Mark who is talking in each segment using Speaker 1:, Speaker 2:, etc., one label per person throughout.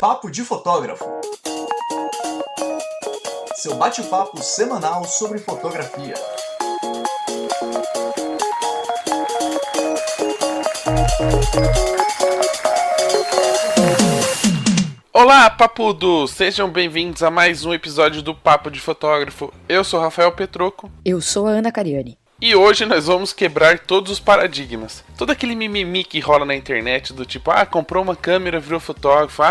Speaker 1: Papo de Fotógrafo. Seu bate-papo semanal sobre fotografia.
Speaker 2: Olá, papudos! Sejam bem-vindos a mais um episódio do Papo de Fotógrafo. Eu sou Rafael Petrocco.
Speaker 3: Eu sou a Ana Cariani.
Speaker 2: E hoje nós vamos quebrar todos os paradigmas. Todo aquele mimimi que rola na internet do tipo, comprou uma câmera, virou fotógrafo,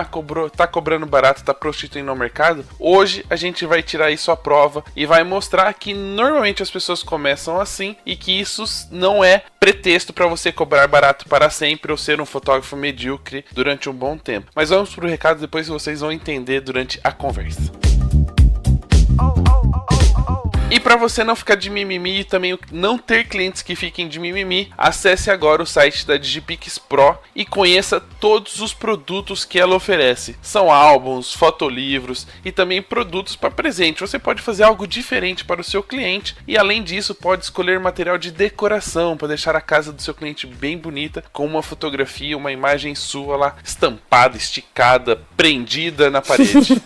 Speaker 2: tá cobrando barato, tá prostituindo no mercado. Hoje a gente vai tirar isso à prova e vai mostrar que normalmente as pessoas começam assim e que isso não é pretexto para você cobrar barato para sempre ou ser um fotógrafo medíocre durante um bom tempo. Mas vamos pro recado, depois vocês vão entender durante a conversa. E para você não ficar de mimimi e também não ter clientes que fiquem de mimimi, acesse agora o site da Digipix Pro e conheça todos os produtos que ela oferece. São álbuns, fotolivros e também produtos para presente. Você pode fazer algo diferente para o seu cliente e além disso pode escolher material de decoração para deixar a casa do seu cliente bem bonita com uma fotografia, uma imagem sua lá estampada, esticada, prendida na parede.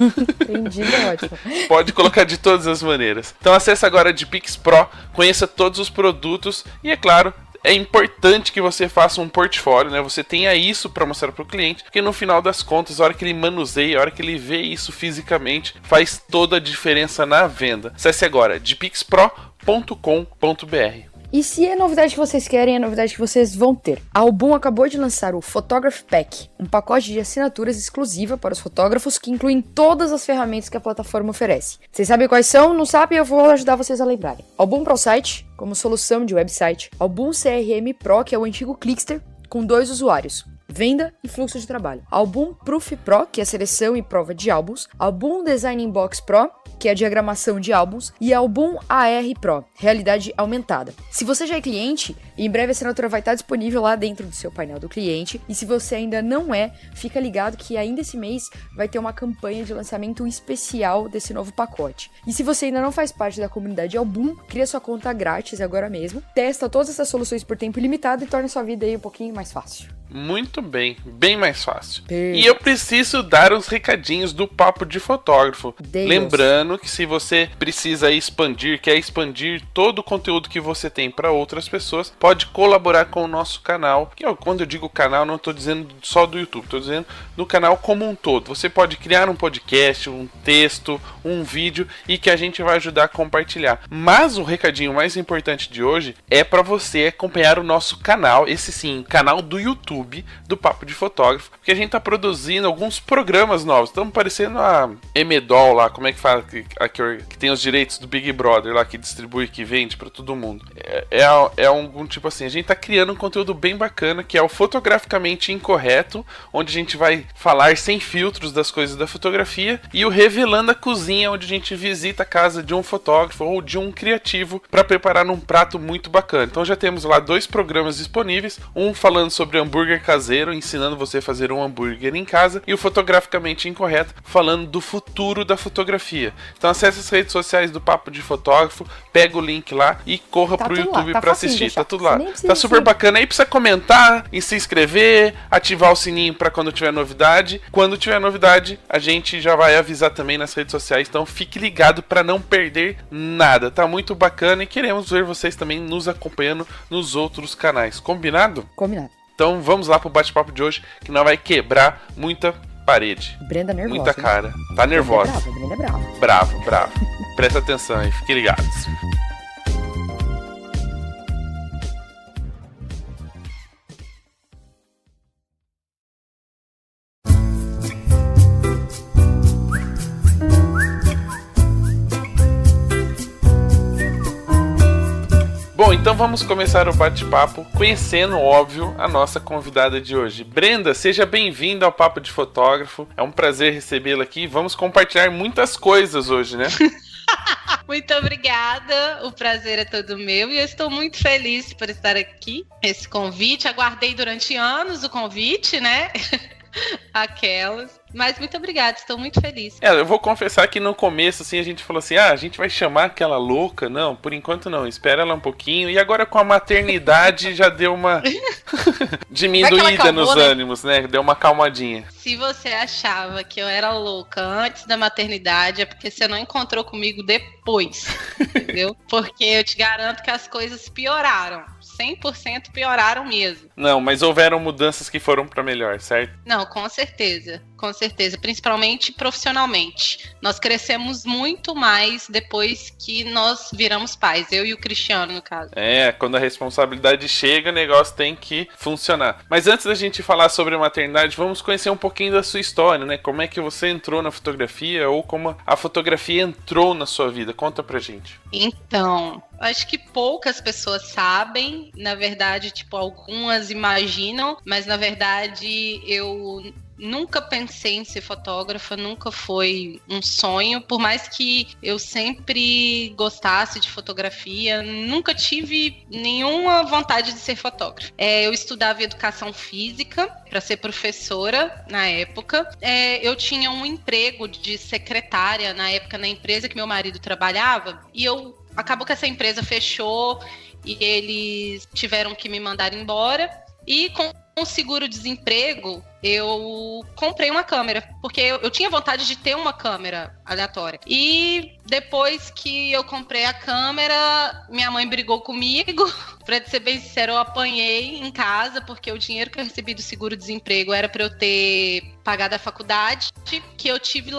Speaker 3: Prendida é ótimo.
Speaker 2: Pode colocar de todas as maneiras. Então acesse agora a Digipix Pro, conheça todos os produtos e, é claro, é importante que você faça um portfólio, né? Você tenha isso para mostrar para o cliente, porque no final das contas, a hora que ele manuseia, a hora que ele vê isso fisicamente, faz toda a diferença na venda. Acesse agora digipixpro.com.br.
Speaker 3: E se é novidade que vocês querem, é novidade que vocês vão ter. A Album acabou de lançar o Photography Pack, um pacote de assinaturas exclusiva para os fotógrafos que incluem todas as ferramentas que a plataforma oferece. Vocês sabem quais são? Não sabem? Eu vou ajudar vocês a lembrarem. Album Pro Site, como solução de website. Album CRM Pro, que é o antigo Clickster, com 2 usuários. Venda e fluxo de trabalho. Album Proof Pro, que é a seleção e prova de álbuns. Album Design Inbox Pro, que é a diagramação de álbuns. E Album AR Pro, realidade aumentada. Se você já é cliente, em breve a assinatura vai estar disponível lá dentro do seu painel do cliente. E se você ainda não é, fica ligado que ainda esse mês vai ter uma campanha de lançamento especial desse novo pacote. E se você ainda não faz parte da comunidade Album, cria sua conta grátis agora mesmo. Testa todas essas soluções por tempo ilimitado e torna sua vida aí um pouquinho mais fácil.
Speaker 2: Muito bem, bem mais fácil. E eu preciso dar uns recadinhos do Papo de Fotógrafo. Lembrando que se você precisa expandir, quer expandir todo o conteúdo que você tem para outras pessoas, pode colaborar com o nosso canal. Que quando eu digo canal, não estou dizendo só do YouTube, estou dizendo no canal como um todo. Você pode criar um podcast, um texto, um vídeo e que a gente vai ajudar a compartilhar. Mas o recadinho mais importante de hoje é para você acompanhar o nosso canal, esse sim, canal do YouTube do Papo de Fotógrafo, porque a gente tá produzindo alguns programas novos. Estamos parecendo a Emedol lá, como é que fala, que tem os direitos do Big Brother lá, que distribui, que vende pra todo mundo. É algum tipo assim, a gente tá criando um conteúdo bem bacana, que é o Fotograficamente Incorreto, onde a gente vai falar sem filtros das coisas da fotografia, e o Revelando a Cozinha, onde a gente visita a casa de um fotógrafo ou de um criativo para preparar um prato muito bacana. Então já temos lá 2 programas disponíveis, um falando sobre hambúrguer caseiro, ensinando você a fazer um hambúrguer em casa, e o Fotograficamente Incorreto, falando do futuro da fotografia. Então acesse as redes sociais do Papo de Fotógrafo, pega o link lá e corra pro YouTube para assistir. Tá tudo lá. Tá super bacana. Aí precisa comentar e se inscrever, ativar o sininho para quando tiver novidade. Quando tiver novidade, a gente já vai avisar também nas redes sociais. Então fique ligado para não perder nada. Tá muito bacana e queremos ver vocês também nos acompanhando nos outros canais. Combinado?
Speaker 3: Combinado.
Speaker 2: Então vamos lá pro bate-papo de hoje, que nós vai quebrar muita parede.
Speaker 3: Brenda nervosa.
Speaker 2: Muita cara. Tá nervosa.
Speaker 3: Brenda é brava.
Speaker 2: Bravo. Presta atenção aí, fiquem ligados. Bom, então vamos começar o bate-papo conhecendo, óbvio, a nossa convidada de hoje. Brenda, seja bem-vinda ao Papo de Fotógrafo. É um prazer recebê-la aqui. Vamos compartilhar muitas coisas hoje, né?
Speaker 4: Muito obrigada, o prazer é todo meu e eu estou muito feliz por estar aqui. Esse convite, aguardei durante anos o convite, né? Aquelas. Mas muito obrigada, estou muito feliz.
Speaker 2: Eu vou confessar que no começo, assim, a gente falou assim, a gente vai chamar aquela louca. Não, por enquanto não, espera ela um pouquinho. E agora com a maternidade já deu uma diminuída nos ânimos, né? Deu uma calmadinha.
Speaker 4: Se você achava que eu era louca antes da maternidade, é porque você não encontrou comigo depois, entendeu? Porque eu te garanto que as coisas pioraram. 100% pioraram mesmo.
Speaker 2: Não, mas houveram mudanças que foram pra melhor, certo?
Speaker 4: Não, com certeza. Com certeza, principalmente profissionalmente. Nós crescemos muito mais depois que nós viramos pais, eu e o Cristiano, no caso.
Speaker 2: Quando a responsabilidade chega, o negócio tem que funcionar. Mas antes da gente falar sobre a maternidade, vamos conhecer um pouquinho da sua história, né? Como é que você entrou na fotografia ou como a fotografia entrou na sua vida? Conta pra gente.
Speaker 4: Então, acho que poucas pessoas sabem, na verdade, algumas imaginam, mas na verdade eu nunca pensei em ser fotógrafa, nunca foi um sonho, por mais que eu sempre gostasse de fotografia, nunca tive nenhuma vontade de ser fotógrafa. Eu estudava educação física para ser professora na época. Eu tinha um emprego de secretária na época na empresa que meu marido trabalhava e acabou que essa empresa fechou e eles tiveram que me mandar embora. E com o seguro-desemprego, eu comprei uma câmera, porque eu tinha vontade de ter uma câmera aleatória. E depois que eu comprei a câmera, minha mãe brigou comigo. Pra ser bem sincero, eu apanhei em casa, porque o dinheiro que eu recebi do seguro-desemprego era para eu ter pagado a faculdade, que eu tive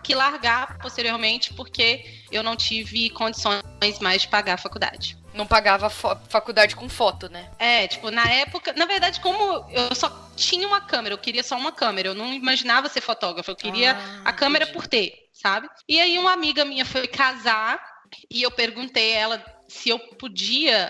Speaker 4: que largar posteriormente, porque eu não tive condições mais de pagar a faculdade.
Speaker 3: Não pagava faculdade com foto, né?
Speaker 4: Na época, na verdade, como eu só tinha uma câmera, eu queria só uma câmera, eu não imaginava ser fotógrafa, eu queria a câmera por ter, sabe? E aí uma amiga minha foi casar e eu perguntei a ela se eu podia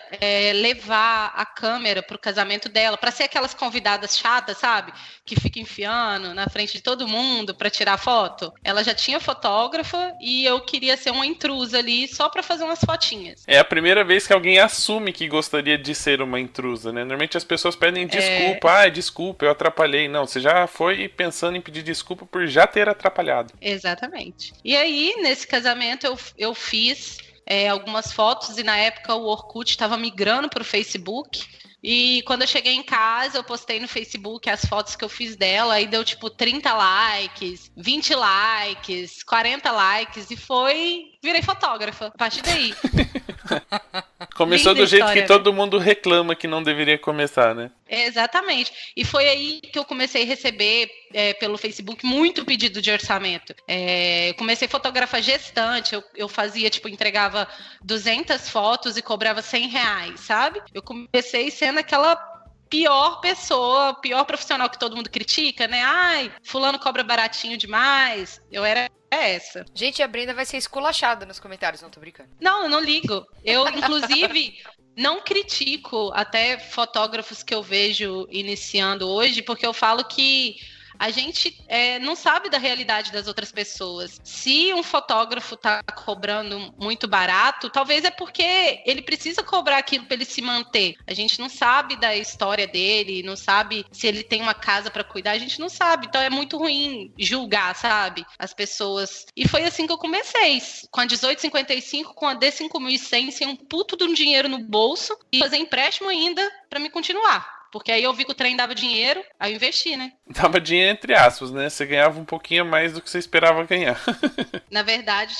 Speaker 4: levar a câmera pro casamento dela, para ser aquelas convidadas chatas, sabe? Que fica enfiando na frente de todo mundo para tirar foto. Ela já tinha fotógrafa e eu queria ser uma intrusa ali só para fazer umas fotinhas.
Speaker 2: É a primeira vez que alguém assume que gostaria de ser uma intrusa, né? Normalmente as pessoas pedem desculpa. Desculpa, eu atrapalhei. Não, você já foi pensando em pedir desculpa por já ter atrapalhado.
Speaker 4: Exatamente. E aí, nesse casamento, eu fiz algumas fotos e na época o Orkut estava migrando para o Facebook e quando eu cheguei em casa eu postei no Facebook as fotos que eu fiz dela, aí deu 30 likes, 20 likes, 40 likes e virei fotógrafa a partir daí.
Speaker 2: Começou do jeito que todo mundo reclama que não deveria começar, né?
Speaker 4: Exatamente. E foi aí que eu comecei a receber pelo Facebook muito pedido de orçamento. Eu comecei a fotografar gestante, eu fazia, entregava 200 fotos e cobrava R$100, sabe? Eu comecei sendo aquela pior pessoa, pior profissional que todo mundo critica, né? Ai, fulano cobra baratinho demais. Eu era essa.
Speaker 3: Gente, a Brenda vai ser esculachada nos comentários, não tô brincando.
Speaker 4: Não, eu não ligo. Eu, inclusive, não critico até fotógrafos que eu vejo iniciando hoje, porque eu falo que a gente não sabe da realidade das outras pessoas. Se um fotógrafo tá cobrando muito barato, talvez é porque ele precisa cobrar aquilo para ele se manter. A gente não sabe da história dele, não sabe se ele tem uma casa para cuidar, a gente não sabe. Então é muito ruim julgar, sabe, as pessoas. E foi assim que eu comecei, com a 1855, com a D5100, sem um puto de um dinheiro no bolso e fazer empréstimo ainda para me continuar. Porque aí eu vi que o trem dava dinheiro, aí eu investi, né?
Speaker 2: Dava dinheiro entre aspas, né? Você ganhava um pouquinho mais do que você esperava ganhar.
Speaker 4: Na verdade,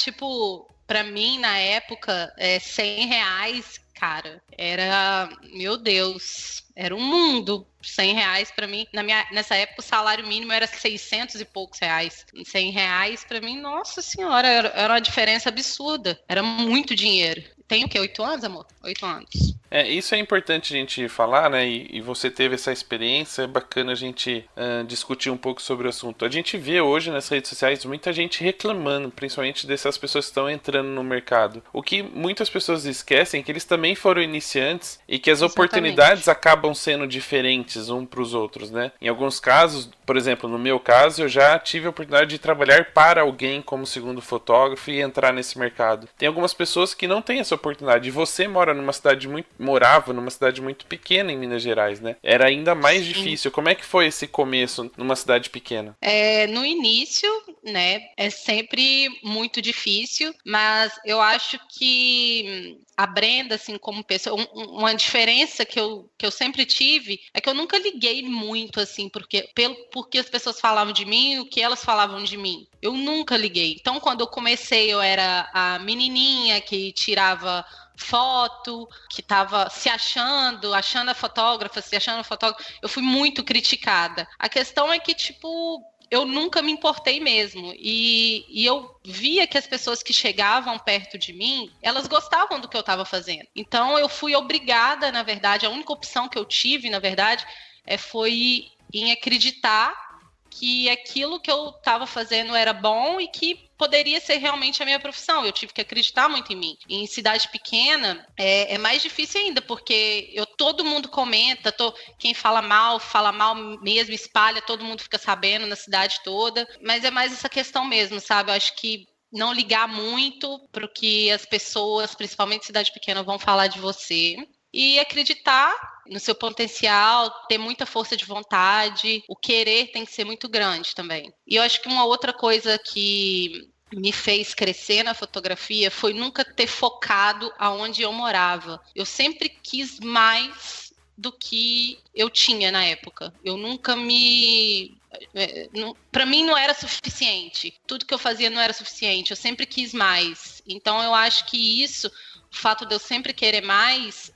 Speaker 4: pra mim, na época, R$100, cara, era... Meu Deus, era um mundo. R$100 pra mim, nessa época o salário mínimo era 600 e poucos reais. R$100 pra mim, nossa senhora, era uma diferença absurda. Era muito dinheiro. Tem o quê? 8 anos, amor? 8 anos.
Speaker 2: Isso é importante a gente falar, né? E você teve essa experiência, é bacana a gente discutir um pouco sobre o assunto. A gente vê hoje nas redes sociais muita gente reclamando, principalmente dessas pessoas que estão entrando no mercado. O que muitas pessoas esquecem é que eles também também foram iniciantes e que as
Speaker 4: Exatamente.
Speaker 2: oportunidades acabam sendo diferentes um para os outros, né? Em alguns casos, por exemplo, no meu caso, eu já tive a oportunidade de trabalhar para alguém como segundo fotógrafo e entrar nesse mercado. Tem algumas pessoas que não têm essa oportunidade. E você morava numa cidade muito pequena em Minas Gerais, né? Era ainda mais difícil. Como é que foi esse começo numa cidade pequena?
Speaker 4: No início, né, é sempre muito difícil, mas eu acho que a Brenda, assim, como pessoa, uma diferença que eu sempre tive é que eu nunca liguei muito, assim, porque as pessoas falavam de mim, o que elas falavam de mim. Eu nunca liguei. Então, quando eu comecei, eu era a menininha que tirava foto, que estava se achando a fotógrafa, eu fui muito criticada. A questão é que, tipo, eu nunca me importei mesmo, e eu via que as pessoas que chegavam perto de mim, elas gostavam do que eu estava fazendo. Então, eu fui obrigada, na verdade, a única opção que eu tive, na verdade, foi em acreditar que aquilo que eu estava fazendo era bom e que poderia ser realmente a minha profissão. Eu tive que acreditar muito em mim. Em cidade pequena, é mais difícil ainda, porque todo mundo comenta, quem fala mal mesmo, espalha, todo mundo fica sabendo na cidade toda. Mas é mais essa questão mesmo, sabe? Eu acho que não ligar muito para o que as pessoas, principalmente cidade pequena, vão falar de você. E acreditar no seu potencial, ter muita força de vontade, o querer tem que ser muito grande também. E eu acho que uma outra coisa que me fez crescer na fotografia foi nunca ter focado aonde eu morava. Eu sempre quis mais do que eu tinha na época. Eu nunca para mim não era suficiente. Tudo que eu fazia não era suficiente. Eu sempre quis mais. Então eu acho que isso, o fato de eu sempre querer mais,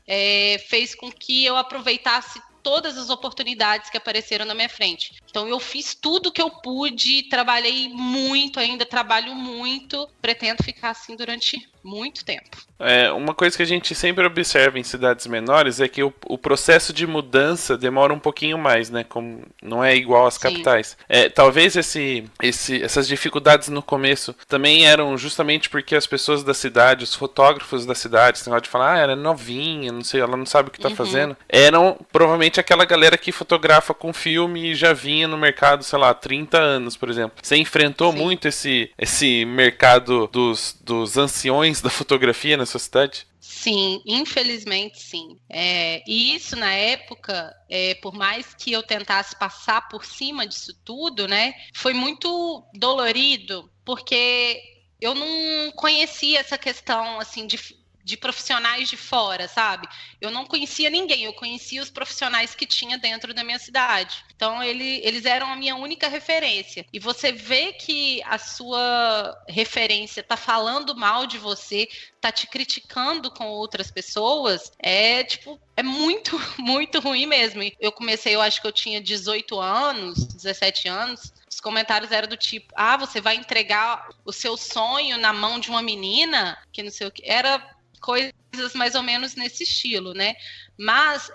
Speaker 4: fez com que eu aproveitasse todas as oportunidades que apareceram na minha frente. Então eu fiz tudo que eu pude, trabalhei muito, ainda trabalho muito, pretendo ficar assim durante muito tempo.
Speaker 2: Uma coisa que a gente sempre observa em cidades menores é que o processo de mudança demora um pouquinho mais, né? Como não é igual às capitais. Talvez essas dificuldades no começo também eram justamente porque as pessoas da cidade, os fotógrafos da cidade, esse negócio de falar, ela é novinha, não sei, ela não sabe o que tá fazendo, eram provavelmente aquela galera que fotografa com filme e já vinha no mercado, sei lá, há 30 anos, por exemplo. Você enfrentou muito esse mercado dos anciões da fotografia na sua cidade?
Speaker 4: Sim, infelizmente sim. E isso na época, por mais que eu tentasse passar por cima disso tudo, né, foi muito dolorido, porque eu não conhecia essa questão assim de profissionais de fora, sabe? Eu não conhecia ninguém, eu conhecia os profissionais que tinha dentro da minha cidade. Então, eles eram a minha única referência. E você vê que a sua referência tá falando mal de você, tá te criticando com outras pessoas, é muito, muito ruim mesmo. Eu comecei, eu acho que eu tinha 18 anos, 17 anos, os comentários eram do tipo, você vai entregar o seu sonho na mão de uma menina? Que não sei o que. Era coisas mais ou menos nesse estilo, né? Mas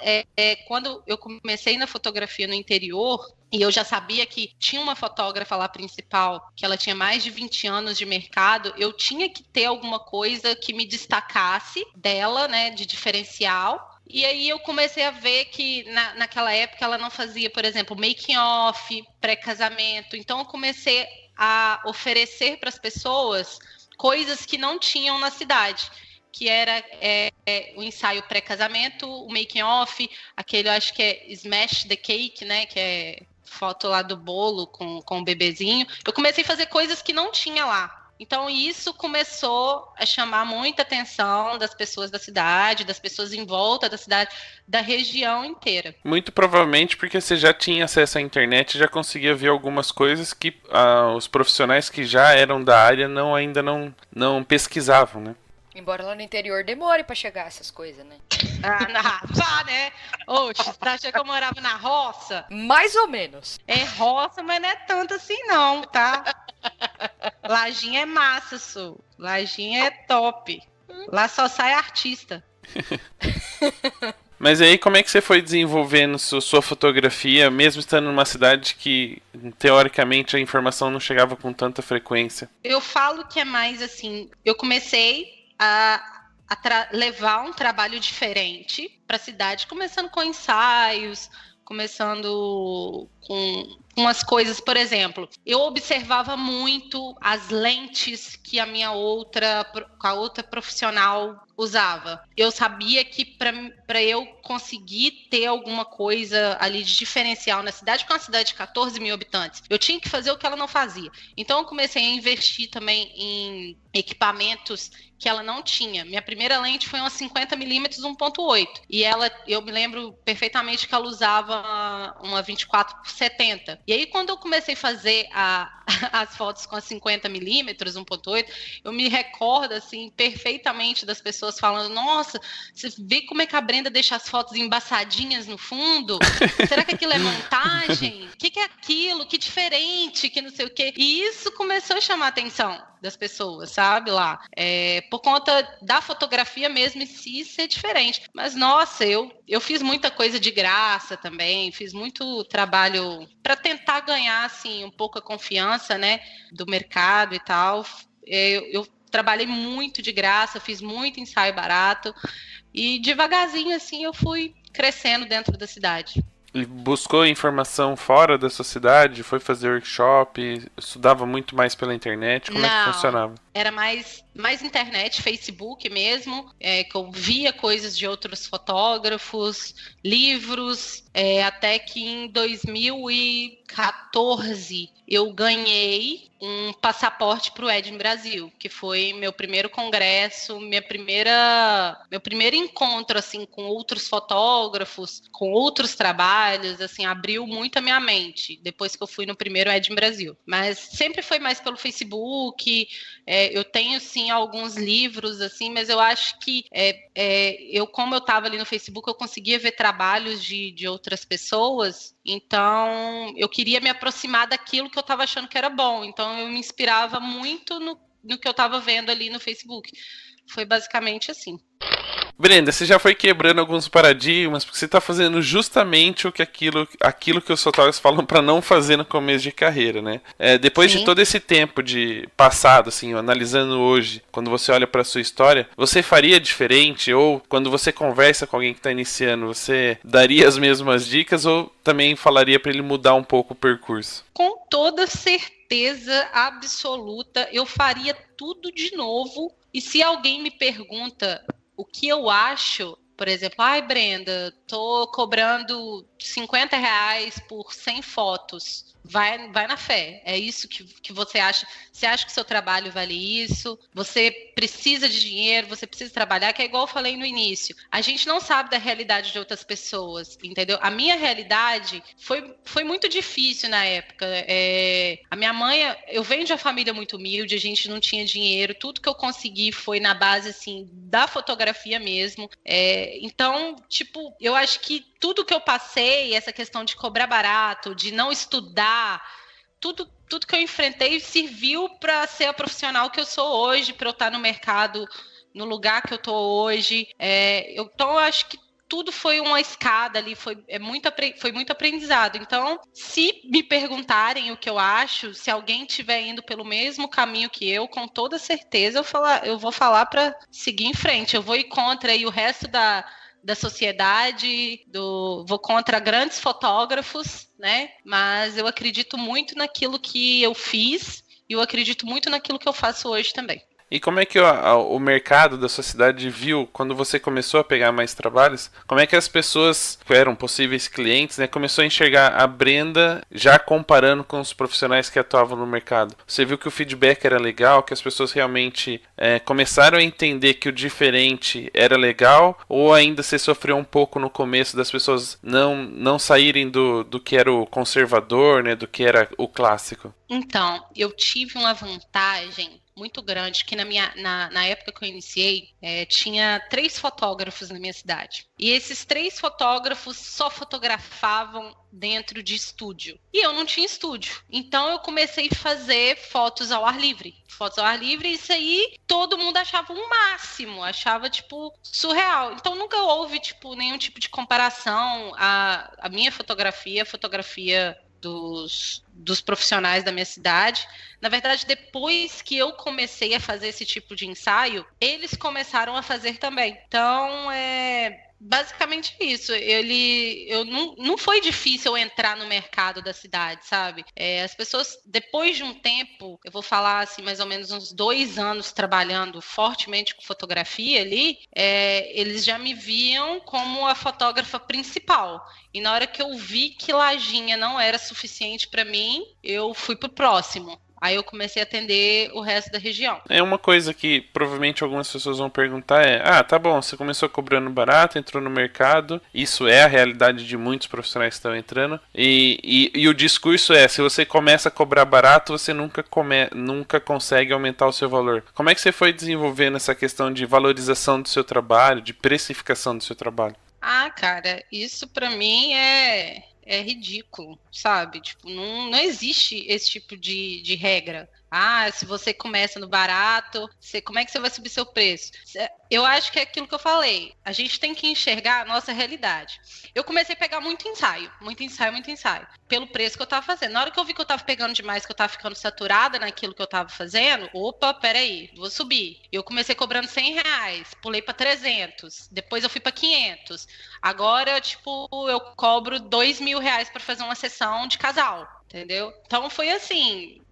Speaker 4: quando eu comecei na fotografia no interior, e eu já sabia que tinha uma fotógrafa lá principal, que ela tinha mais de 20 anos de mercado, eu tinha que ter alguma coisa que me destacasse dela, né, de diferencial. E aí eu comecei a ver que naquela época ela não fazia, por exemplo, making off, pré-casamento. Então eu comecei a oferecer para as pessoas coisas que não tinham na cidade, que era o ensaio pré-casamento, o making off, aquele, eu acho que é Smash the Cake, né, que é foto lá do bolo com o bebezinho. Eu comecei a fazer coisas que não tinha lá. Então isso começou a chamar muita atenção das pessoas da cidade, das pessoas em volta da cidade, da região inteira.
Speaker 2: Muito provavelmente porque você já tinha acesso à internet e já conseguia ver algumas coisas que os profissionais que já eram da área ainda não pesquisavam, né?
Speaker 3: Embora lá no interior demore pra chegar essas coisas, né?
Speaker 4: Né? Oxe, você achou que eu morava na roça?
Speaker 3: Mais ou menos.
Speaker 4: É roça, mas não é tanto assim não, tá? Lajinha é massa, Su. Lajinha é top. Lá só sai artista.
Speaker 2: Mas aí como é que você foi desenvolvendo sua fotografia, mesmo estando numa cidade que, teoricamente, a informação não chegava com tanta frequência?
Speaker 4: Eu falo que é mais assim, eu comecei a levar um trabalho diferente para a cidade, começando com ensaios, começando com umas coisas, por exemplo, eu observava muito as lentes que a outra profissional usava. Eu sabia que para eu conseguir ter alguma coisa ali de diferencial na cidade, com uma cidade de 14 mil habitantes, eu tinha que fazer o que ela não fazia. Então eu comecei a investir também em equipamentos que ela não tinha. Minha primeira lente foi uma 50mm 1.8 e eu me lembro perfeitamente que ela usava uma 24x70. E aí quando eu comecei a fazer as fotos com a 50mm 1.8, eu me recordo assim perfeitamente das pessoas falando: nossa, você vê como é que a Brenda deixa as fotos embaçadinhas no fundo? Será que aquilo é montagem? O que é aquilo? Que diferente, que não sei o quê. E isso começou a chamar a atenção das pessoas, sabe, lá. Por conta da fotografia mesmo em si ser diferente. Mas, nossa, eu fiz muita coisa de graça também, fiz muito trabalho para tentar ganhar, assim, um pouco a confiança, né, do mercado e tal. Eu trabalhei muito de graça, fiz muito ensaio barato e devagarzinho, assim, eu fui crescendo dentro da cidade.
Speaker 2: Ele buscou informação fora da sua cidade, foi fazer workshop, estudava muito mais pela internet? Como é que funcionava?
Speaker 4: Era mais internet, Facebook mesmo, que eu via coisas de outros fotógrafos, livros, até que em 2014 eu ganhei um passaporte para o Edin Brasil, que foi meu primeiro congresso, meu primeiro encontro assim com outros fotógrafos, com outros trabalhos, assim, abriu muito a minha mente depois que eu fui no primeiro Edin Brasil. Mas sempre foi mais pelo Facebook. Eu tenho sim alguns livros assim, mas eu acho que como eu estava ali no Facebook, eu conseguia ver trabalhos de outras pessoas. Então, eu queria me aproximar daquilo que eu estava achando que era bom. Então, eu me inspirava muito no que eu estava vendo ali no Facebook. Foi basicamente assim.
Speaker 2: Brenda, você já foi quebrando alguns paradigmas, porque você está fazendo justamente aquilo que os fotógrafos falam para não fazer no começo de carreira, né? Depois
Speaker 4: Sim.
Speaker 2: de todo esse tempo de passado, assim, analisando hoje, quando você olha para sua história, você faria diferente? Ou quando você conversa com alguém que está iniciando, você daria as mesmas dicas ou também falaria para ele mudar um pouco o percurso?
Speaker 4: Com toda certeza absoluta, eu faria tudo de novo. E se alguém me pergunta o que eu acho, por exemplo, Brenda, tô cobrando R$50 por 100 fotos. Vai na fé. É isso que você acha? Você acha que seu trabalho vale isso? Você precisa de dinheiro, você precisa trabalhar, que é igual eu falei no início. A gente não sabe da realidade de outras pessoas, entendeu? A minha realidade foi muito difícil na época. A minha mãe, eu venho de uma família muito humilde, a gente não tinha dinheiro, tudo que eu consegui foi na base, assim, da fotografia mesmo. Então, tipo, eu acho que tudo que eu passei, essa questão de cobrar barato, de não estudar, tudo que eu enfrentei serviu para ser a profissional que eu sou hoje, para eu estar no mercado, no lugar que eu estou hoje. Então, eu acho que tudo foi uma escada ali, foi muito aprendizado. Então, se me perguntarem o que eu acho, se alguém estiver indo pelo mesmo caminho que eu, com toda certeza eu vou falar para seguir em frente. Eu vou ir contra aí o resto da sociedade, vou contra grandes fotógrafos, né? Mas eu acredito muito naquilo que eu fiz e eu acredito muito naquilo que eu faço hoje também.
Speaker 2: E como é que o mercado da sua cidade viu, quando você começou a pegar mais trabalhos, como é que as pessoas, que eram possíveis clientes, né, começou a enxergar a Brenda já comparando com os profissionais que atuavam no mercado? Você viu que o feedback era legal, que as pessoas realmente começaram a entender que o diferente era legal, ou ainda você sofreu um pouco no começo das pessoas não saírem do que era o conservador, né, do que era o clássico?
Speaker 4: Então, eu tive uma vantagem muito grande, que na época que eu iniciei, tinha 3 fotógrafos na minha cidade. E esses 3 fotógrafos só fotografavam dentro de estúdio. E eu não tinha estúdio. Então eu comecei a fazer fotos ao ar livre. Fotos ao ar livre, isso aí todo mundo achava um máximo, achava, tipo, surreal. Então nunca houve, tipo, nenhum tipo de comparação a minha fotografia, a fotografia dos profissionais da minha cidade. Na verdade, depois que eu comecei a fazer esse tipo de ensaio, eles começaram a fazer também. Então, basicamente isso. Não foi difícil eu entrar no mercado da cidade, sabe? As pessoas, depois de um tempo, eu vou falar assim, mais ou menos uns 2 anos trabalhando fortemente com fotografia ali, eles já me viam como a fotógrafa principal. E na hora que eu vi que Lajinha não era suficiente para mim, eu fui pro próximo. Aí eu comecei a atender o resto da região.
Speaker 2: É uma coisa que provavelmente algumas pessoas vão perguntar tá bom, você começou cobrando barato, entrou no mercado, isso é a realidade de muitos profissionais que estão entrando, e o discurso se você começa a cobrar barato, você nunca consegue aumentar o seu valor. Como é que você foi desenvolvendo essa questão de valorização do seu trabalho, de precificação do seu trabalho?
Speaker 4: Cara, isso pra mim é ridículo, sabe? Tipo, não existe esse tipo de regra. Se você começa no barato, como é que você vai subir seu preço? Eu acho que é aquilo que eu falei. A gente tem que enxergar a nossa realidade. Eu comecei a pegar muito ensaio, pelo preço que eu tava fazendo. Na hora que eu vi que eu tava pegando demais, que eu tava ficando saturada naquilo que eu tava fazendo, peraí, vou subir. Eu comecei cobrando R$100, pulei para 300, depois eu fui para 500. Agora, eu cobro R$2.000 para fazer uma sessão de casal, entendeu? Então foi assim.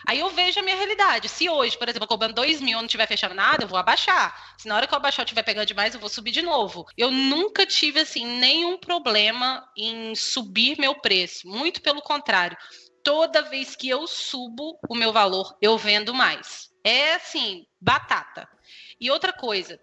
Speaker 4: Aí eu vejo a minha realidade. Se hoje, por exemplo, eu cobrando R$2.000 e não estiver fechando nada, eu vou abaixar. Se na hora que eu abaixar eu estiver pegando demais, eu vou subir de novo. Eu nunca tive, assim, nenhum problema em subir meu preço. Muito pelo contrário. Toda vez que eu subo o meu valor, eu vendo mais. É, assim, batata. E outra coisa,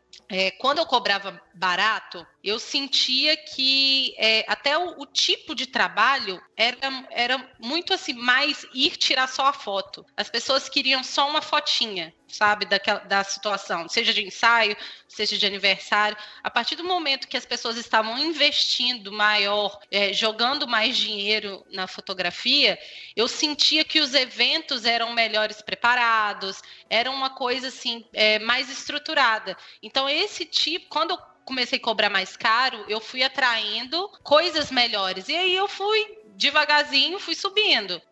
Speaker 4: quando eu cobrava barato, eu sentia que até o tipo de trabalho era muito assim, mais ir tirar só a foto. As pessoas queriam só uma fotinha, sabe, da situação, seja de ensaio, seja de aniversário. A partir do momento que as pessoas estavam investindo maior, jogando mais dinheiro na fotografia, eu sentia que os eventos eram melhores preparados, era uma coisa assim, mais estruturada. Então, esse tipo, quando eu comecei a cobrar mais caro, eu fui atraindo coisas melhores. E aí eu fui devagarzinho, fui subindo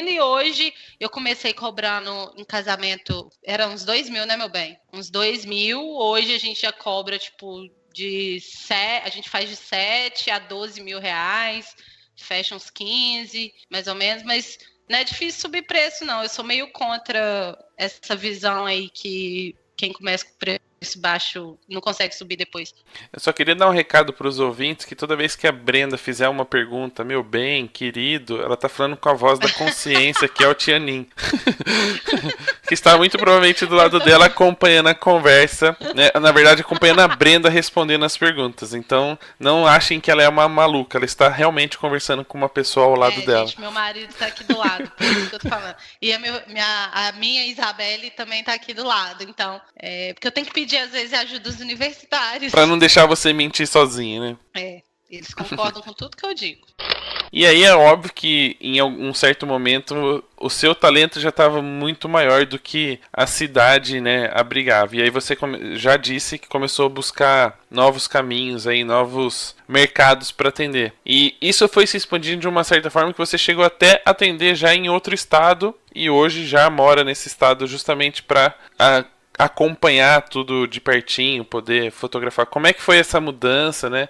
Speaker 4: e hoje eu comecei cobrando em casamento, era uns 2.000, né, meu bem? Uns 2.000, hoje a gente já cobra, a gente faz de 7 a 12 mil reais, fecha uns 15, mais ou menos, mas não é difícil subir preço, não. Eu sou meio contra essa visão aí que quem começa com preço baixo não consegue subir depois.
Speaker 2: Eu só queria dar um recado para os ouvintes que toda vez que a Brenda fizer uma pergunta, meu bem, querido, ela tá falando com a voz da consciência, que é o Tianin. Que está muito provavelmente do lado dela acompanhando a conversa, né? Na verdade, acompanhando a Brenda respondendo as perguntas. Então, não achem que ela é uma maluca, ela está realmente conversando com uma pessoa ao lado dela.
Speaker 4: Gente, meu marido tá aqui do lado, por isso que eu tô falando. E a minha Isabelle também tá aqui do lado, então, porque eu tenho que pedir às vezes ajuda dos universitários.
Speaker 2: Pra não deixar você mentir sozinha, né?
Speaker 4: Eles concordam com tudo que eu digo.
Speaker 2: E aí é óbvio que em algum certo momento o seu talento já estava muito maior do que a cidade, né, abrigava. E aí você já disse que começou a buscar novos caminhos, aí, novos mercados para atender. E isso foi se expandindo de uma certa forma que você chegou até a atender já em outro estado e hoje já mora nesse estado justamente para acompanhar tudo de pertinho, poder fotografar. Como é que foi essa mudança, né?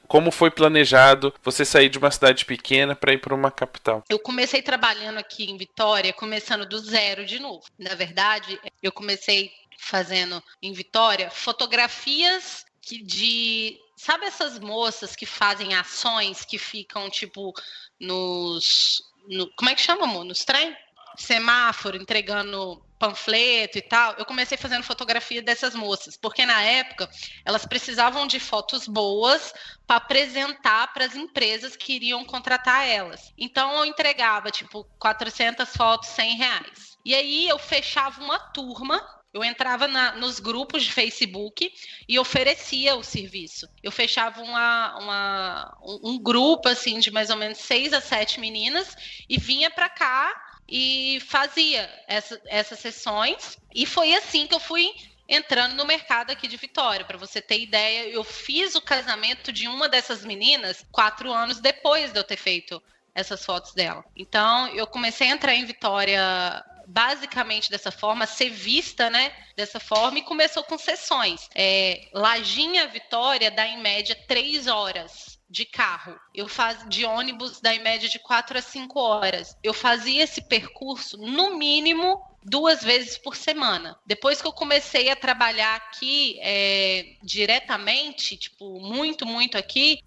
Speaker 2: Como foi planejado você sair de uma cidade pequena para ir para uma capital?
Speaker 4: Eu comecei trabalhando aqui em Vitória, começando do zero de novo. Na verdade, eu comecei fazendo em Vitória fotografias sabe essas moças que fazem ações que ficam tipo como é que chama, amor? Nos trem? Semáforo, entregando panfleto e tal. Eu comecei fazendo fotografia dessas moças, porque na época elas precisavam de fotos boas para apresentar para as empresas que iriam contratar elas. Então eu entregava 400 fotos, R$100. E aí eu fechava uma turma. Eu entrava nos grupos de Facebook e oferecia o serviço. Eu fechava um grupo assim de mais ou menos 6 a 7 meninas e vinha para cá e fazia essas sessões. E foi assim que eu fui entrando no mercado aqui de Vitória. Para você ter ideia, eu fiz o casamento de uma dessas meninas 4 anos depois de eu ter feito essas fotos dela. Então, eu comecei a entrar em Vitória basicamente dessa forma, ser vista, né, dessa forma, e começou com sessões. Lajinha Vitória dá em média 3 horas de carro. De ônibus dá em média de 4 a 5 horas. Eu fazia esse percurso, no mínimo, 2 vezes por semana. Depois que eu comecei a trabalhar aqui diretamente, tipo, muito aqui,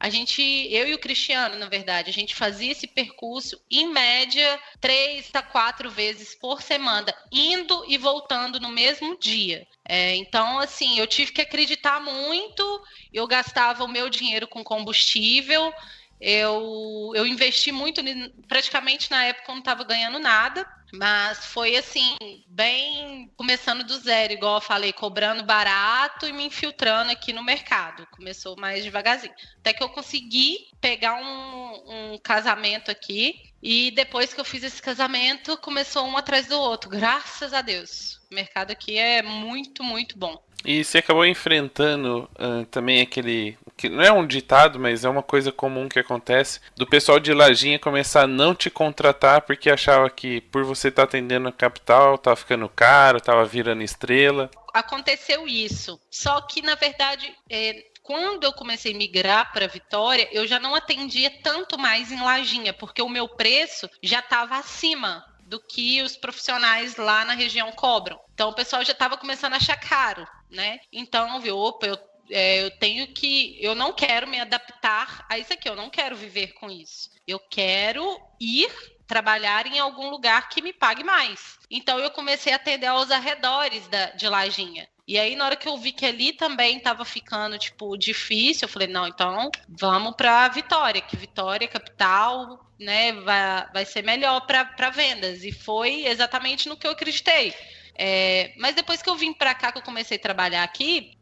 Speaker 4: eu e o Cristiano, na verdade, a gente fazia esse percurso, em média, 3 a 4 vezes por semana, indo e voltando no mesmo dia. Então, assim, eu tive que acreditar muito, eu gastava o meu dinheiro com combustível, eu investi muito, praticamente na época eu não estava ganhando nada, mas foi assim, bem começando do zero, igual eu falei, cobrando barato e me infiltrando aqui no mercado. Começou mais devagarzinho. Até que eu consegui pegar um casamento aqui, e depois que eu fiz esse casamento, começou um atrás do outro. Graças a Deus. O mercado aqui é muito bom.
Speaker 2: E você acabou enfrentando também aquele, que não é um ditado, mas é uma coisa comum que acontece, do pessoal de Lajinha começar a não te contratar porque achava que por você estar atendendo a capital, tava ficando caro, tava virando estrela.
Speaker 4: Aconteceu isso, só que na verdade, quando eu comecei a migrar para Vitória, eu já não atendia tanto mais em Lajinha, porque o meu preço já estava acima do que os profissionais lá na região cobram. Então o pessoal já estava começando a achar caro, né? Então, eu não quero me adaptar a isso aqui, eu não quero viver com isso. Eu quero ir trabalhar em algum lugar que me pague mais. Então eu comecei a atender aos arredores de Lajinha. E aí, na hora que eu vi que ali também estava ficando, tipo, difícil, eu falei, não, então vamos para Vitória, que Vitória, capital, né, vai ser melhor para vendas. E foi exatamente no que eu acreditei. Mas depois que eu vim para cá, que eu comecei a trabalhar aqui,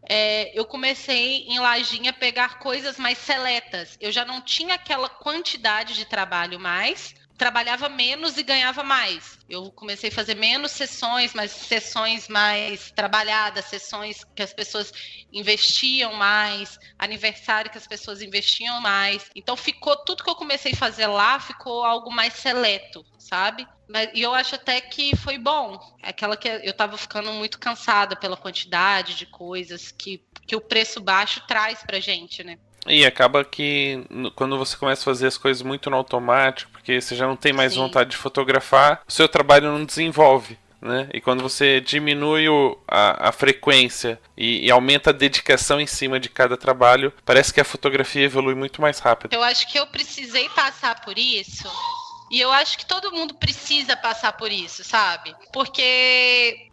Speaker 4: eu comecei em Lajinha a pegar coisas mais seletas. Eu já não tinha aquela quantidade de trabalho mais, trabalhava menos e ganhava mais. Eu comecei a fazer menos sessões, mas sessões mais trabalhadas, sessões que as pessoas investiam mais, aniversário que as pessoas investiam mais. Então ficou tudo que eu comecei a fazer lá, ficou algo mais seleto, sabe? E eu acho até que foi bom. Aquela que eu estava ficando muito cansada pela quantidade de coisas que o preço baixo traz pra gente, né?
Speaker 2: E acaba que quando você começa a fazer as coisas muito no automático, porque você já não tem mais vontade de fotografar, o seu trabalho não desenvolve, né? E quando você diminui a frequência e aumenta a dedicação em cima de cada trabalho, parece que a fotografia evolui muito mais rápido.
Speaker 4: Eu acho que eu precisei passar por isso, e eu acho que todo mundo precisa passar por isso, sabe? Porque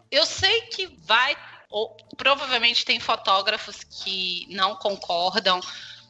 Speaker 4: eu sei que provavelmente tem fotógrafos que não concordam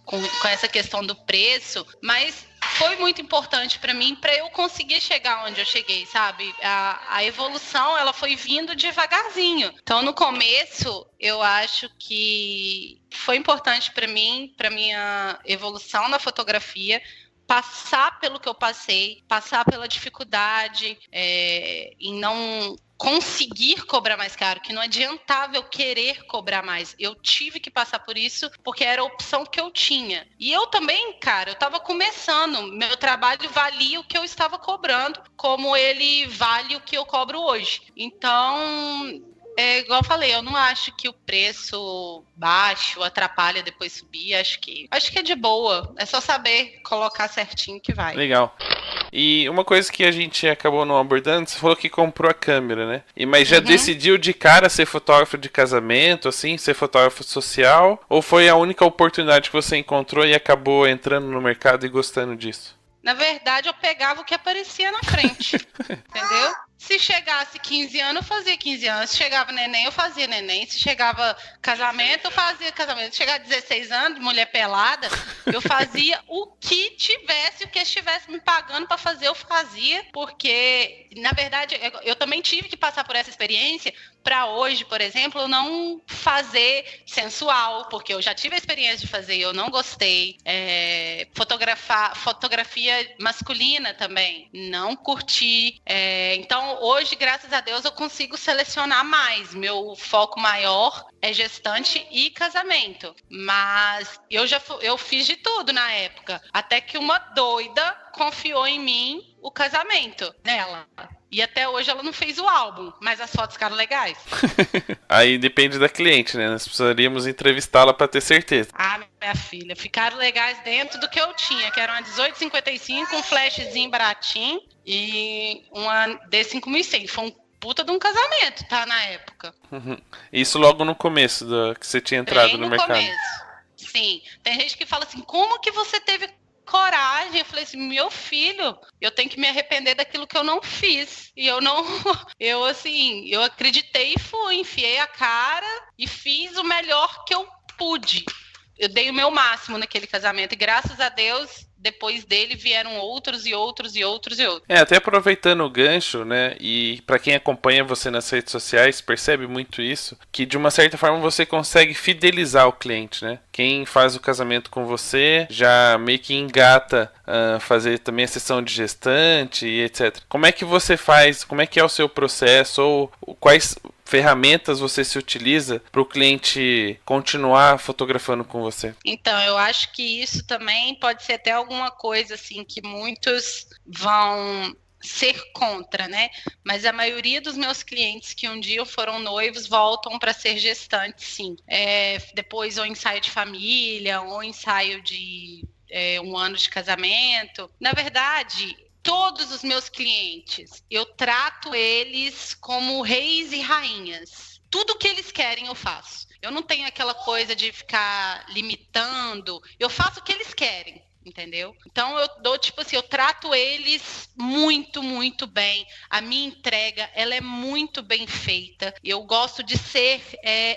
Speaker 4: com essa questão do preço, mas foi muito importante para mim, para eu conseguir chegar onde eu cheguei, sabe? A evolução, ela foi vindo devagarzinho. Então, no começo, eu acho que foi importante para mim, para minha evolução na fotografia, passar pelo que eu passei, passar pela dificuldade em não conseguir cobrar mais caro, que não adiantava eu querer cobrar mais. Eu tive que passar por isso porque era a opção que eu tinha. E eu também, cara, eu estava começando, meu trabalho valia o que eu estava cobrando, como ele vale o que eu cobro hoje. Então, igual eu falei, eu não acho que o preço baixo atrapalha depois subir, acho que é de boa, é só saber colocar certinho que vai.
Speaker 2: Legal. E uma coisa que a gente acabou não abordando, você falou que comprou a câmera, né? Mas já decidiu de cara ser fotógrafo de casamento, assim, ser fotógrafo social? Ou foi a única oportunidade que você encontrou e acabou entrando no mercado e gostando disso?
Speaker 4: Na verdade, eu pegava o que aparecia na frente, entendeu? Se chegasse 15 anos, eu fazia 15 anos. Se chegava neném, eu fazia neném. Se chegava casamento, eu fazia casamento. Se chegava 16 anos, mulher pelada, eu fazia o que estivesse me pagando para fazer, eu fazia. Porque, na verdade, eu também tive que passar por essa experiência para hoje, por exemplo, não fazer sensual, porque eu já tive a experiência de fazer e eu não gostei. Fotografia masculina também, não curti. Então, hoje, graças a Deus, eu consigo selecionar mais. Meu foco maior é gestante e casamento. Mas eu fiz de tudo na época. Até que uma doida confiou em mim o casamento dela. E até hoje ela não fez o álbum, mas as fotos ficaram legais.
Speaker 2: Aí depende da cliente, né? Nós precisaríamos entrevistá-la para ter certeza.
Speaker 4: Ah, minha filha, ficaram legais dentro do que eu tinha, que era uma 1855, um flashzinho baratinho e uma D5100. Foi um puta de um casamento, tá? Na época.
Speaker 2: Isso logo no começo que você tinha entrado no mercado.
Speaker 4: Começo. Sim. Tem gente que fala assim, como que você teve coragem? Eu falei assim, meu filho, eu tenho que me arrepender daquilo que eu não fiz. E eu acreditei e fui, enfiei a cara e fiz o melhor que eu pude. Eu dei o meu máximo naquele casamento e graças a Deus, depois dele vieram outros e outros e outros e outros.
Speaker 2: Até aproveitando o gancho, né, e para quem acompanha você nas redes sociais, percebe muito isso, que de uma certa forma você consegue fidelizar o cliente, né? Quem faz o casamento com você já meio que engata fazer também a sessão de gestante e etc. Como é que você faz, como é que é o seu processo, ou quais ferramentas você se utiliza para o cliente continuar fotografando com você?
Speaker 4: Então, eu acho que isso também pode ser até alguma coisa assim que muitos vão ser contra, né? Mas a maioria dos meus clientes que um dia foram noivos voltam para ser gestantes, sim. Depois ou ensaio de família, ou ensaio de 1 ano de casamento. Na verdade, todos os meus clientes, eu trato eles como reis e rainhas. Tudo que eles querem eu faço. Eu não tenho aquela coisa de ficar limitando. Eu faço o que eles querem, entendeu? Então eu trato eles muito, muito bem. A minha entrega, ela é muito bem feita. Eu gosto de ser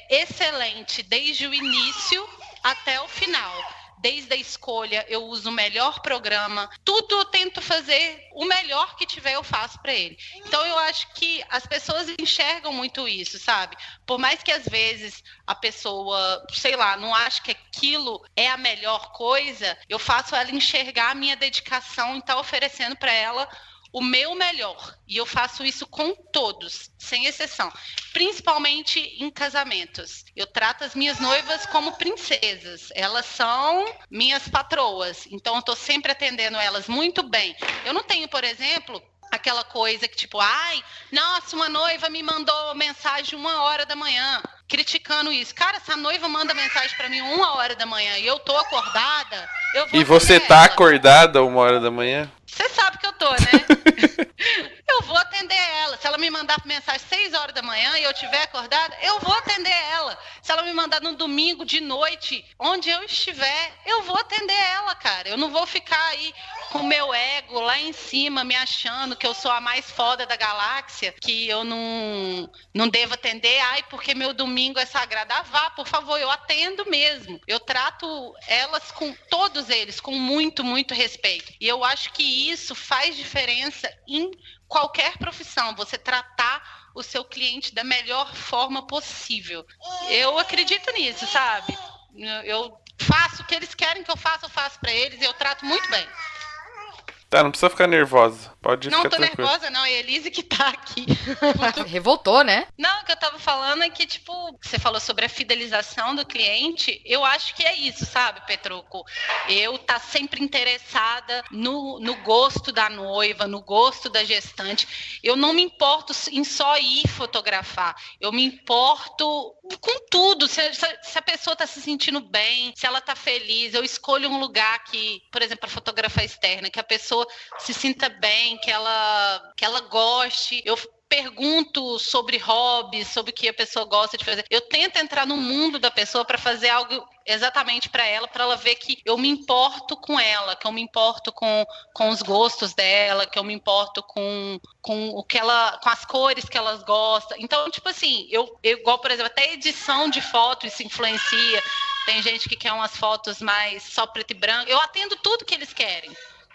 Speaker 4: excelente desde o início até o final. Desde a escolha, eu uso o melhor programa. Tudo eu tento fazer o melhor que tiver, eu faço para ele. Então, eu acho que as pessoas enxergam muito isso, sabe? Por mais que, às vezes, a pessoa, sei lá, não ache que aquilo é a melhor coisa, eu faço ela enxergar a minha dedicação e estar oferecendo para ela o meu melhor. E eu faço isso com todos, sem exceção. Principalmente em casamentos. Eu trato as minhas noivas como princesas. Elas são minhas patroas. Então, eu estou sempre atendendo elas muito bem. Eu não tenho, por exemplo, aquela coisa que tipo, nossa, uma noiva me mandou mensagem 1h da manhã, criticando isso. Cara, essa noiva manda mensagem pra mim 1h da manhã e eu tô acordada, eu vou.
Speaker 2: E você tá acordada 1h da manhã?
Speaker 4: Você sabe que eu tô, né? Eu vou atender ela. Se ela me mandar mensagem 6h da manhã e eu estiver acordada, eu vou atender ela. Se ela me mandar no domingo de noite, onde eu estiver, eu vou atender ela, cara. Eu não vou ficar aí com o meu ego lá em cima, me achando que eu sou a mais foda da galáxia, que eu não devo atender. Porque meu domingo é sagrado. Vá, por favor, eu atendo mesmo. Eu trato elas com todos eles com muito, muito respeito. E eu acho que isso faz diferença em qualquer profissão, você tratar o seu cliente da melhor forma possível. Eu acredito nisso, sabe? Eu faço o que eles querem que eu faço para eles e eu trato muito bem.
Speaker 2: Tá, não precisa ficar nervosa. Pode
Speaker 4: não
Speaker 2: ficar
Speaker 4: tô
Speaker 2: tranquila.
Speaker 4: Nervosa, não. É a Elise que tá aqui.
Speaker 3: Revoltou, né?
Speaker 4: Não, o que eu tava falando é que, tipo, você falou sobre a fidelização do cliente. Eu acho que é isso, sabe, Petrucco? Eu tá sempre interessada no gosto da noiva, no gosto da gestante. Eu não me importo em só ir fotografar. Eu me importo com tudo. Se a pessoa tá se sentindo bem, se ela tá feliz, eu escolho um lugar que, por exemplo, para fotografar externa, que a pessoa se sinta bem, que ela goste. Eu pergunto sobre hobbies, sobre o que a pessoa gosta de fazer. Eu tento entrar no mundo da pessoa para fazer algo exatamente para ela ver que eu me importo com ela, que eu me importo com os gostos dela, que eu me importo com o que ela, com as cores que elas gostam. Então, tipo assim, eu igual, por exemplo, até edição de foto, isso influencia. Tem gente que quer umas fotos mais só preto e branco. Eu atendo tudo que eles querem.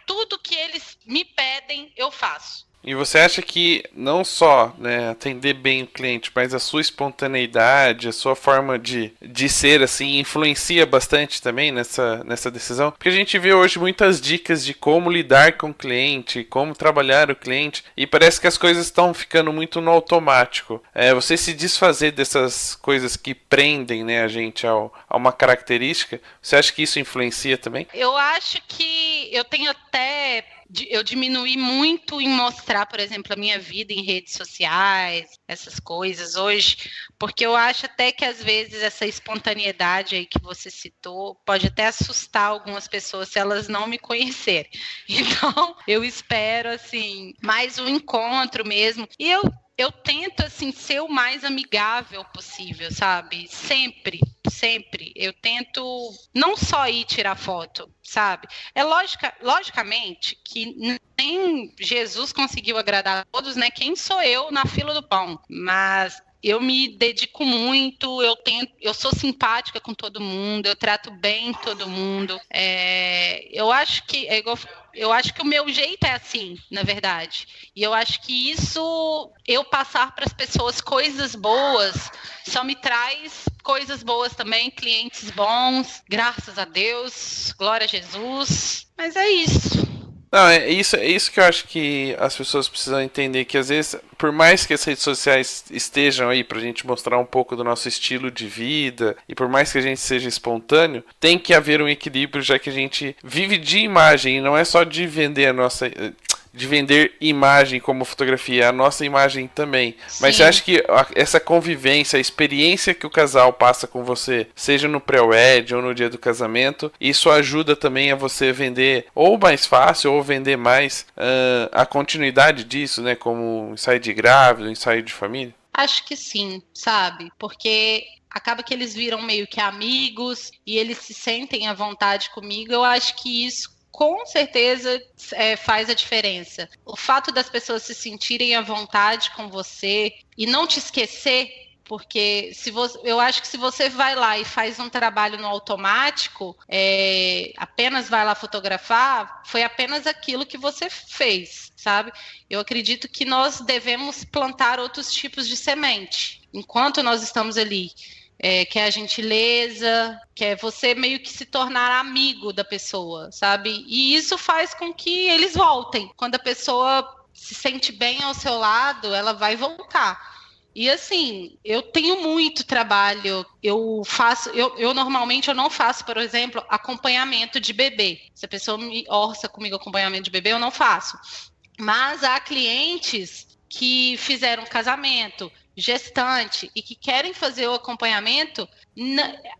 Speaker 4: Tudo que eles me pedem, eu faço.
Speaker 2: E você acha que não só, né, atender bem o cliente, mas a sua espontaneidade, a sua forma de ser assim, influencia bastante também nessa decisão? Porque a gente vê hoje muitas dicas de como lidar com o cliente, como trabalhar o cliente, e parece que as coisas estão ficando muito no automático. Você se desfazer dessas coisas que prendem, né, a gente a uma característica, você acha que isso influencia também?
Speaker 4: Eu acho que eu tenho até... Eu diminuí muito em mostrar, por exemplo, a minha vida em redes sociais, essas coisas hoje, porque eu acho até que às vezes essa espontaneidade aí que você citou pode até assustar algumas pessoas se elas não me conhecerem. Então, eu espero, assim, mais um encontro mesmo. E eu tento, assim, ser o mais amigável possível, sabe? Sempre. Eu tento não só ir tirar foto, sabe? Logicamente que nem Jesus conseguiu agradar a todos, né? Quem sou eu na fila do pão? Mas eu me dedico muito, eu sou simpática com todo mundo, eu trato bem todo mundo. Eu acho que o meu jeito é assim, na verdade. E eu acho que isso, eu passar para as pessoas coisas boas, só me traz coisas boas também, clientes bons, graças a Deus, glória a Jesus. Mas é isso.
Speaker 2: Não, é isso que eu acho que as pessoas precisam entender, que às vezes, por mais que as redes sociais estejam aí pra gente mostrar um pouco do nosso estilo de vida, e por mais que a gente seja espontâneo, tem que haver um equilíbrio, já que a gente vive de imagem, e não é só de vender de vender imagem como fotografia, a nossa imagem também. Sim. Mas você acha que essa convivência, a experiência que o casal passa com você, seja no pré-wed ou no dia do casamento, isso ajuda também a você vender ou mais fácil ou vender mais a continuidade disso, né? Como ensaio de grávido, ensaio de família?
Speaker 4: Acho que sim, sabe? Porque acaba que eles viram meio que amigos e eles se sentem à vontade comigo. Eu acho que isso com certeza faz a diferença. O fato das pessoas se sentirem à vontade com você e não te esquecer, porque eu acho que se você vai lá e faz um trabalho no automático, apenas vai lá fotografar, foi apenas aquilo que você fez, sabe? Eu acredito que nós devemos plantar outros tipos de semente, enquanto nós estamos ali. Que é a gentileza, que é você meio que se tornar amigo da pessoa, sabe? E isso faz com que eles voltem. Quando a pessoa se sente bem ao seu lado, ela vai voltar. E assim, eu tenho muito trabalho, eu normalmente não faço, por exemplo, acompanhamento de bebê. Se a pessoa me orça comigo acompanhamento de bebê, eu não faço. Mas há clientes que fizeram casamento, gestante e que querem fazer o acompanhamento,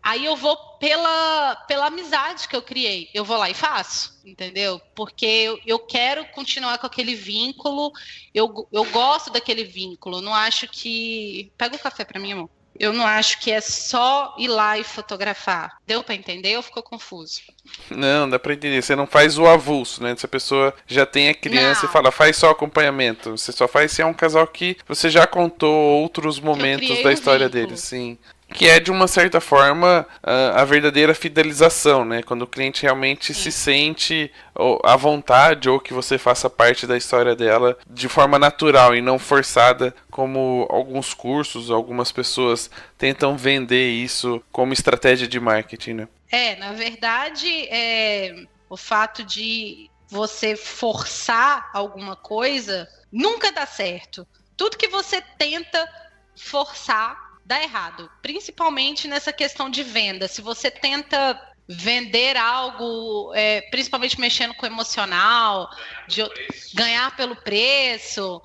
Speaker 4: aí eu vou pela amizade que eu criei, eu vou lá e faço, entendeu? Porque eu quero continuar com aquele vínculo, eu gosto daquele vínculo, não acho que... Pega o café para mim, amor. Eu não acho que é só ir lá e fotografar. Deu para entender ou ficou confuso?
Speaker 2: Não, dá para entender. Você não faz o avulso, né? Se a pessoa já tem a criança e fala, faz só acompanhamento. Você só faz se é um casal que você já contou outros momentos da história deles, sim. Que é, de uma certa forma, a verdadeira fidelização, né? Quando o cliente realmente se sente à vontade ou que você faça parte da história dela de forma natural e não forçada, como alguns cursos, algumas pessoas tentam vender isso como estratégia de marketing, né?
Speaker 4: Na verdade, o fato de você forçar alguma coisa nunca dá certo. Tudo que você tenta forçar dá errado, principalmente nessa questão de venda. Se você tenta vender algo, principalmente mexendo com o emocional, de ganhar pelo preço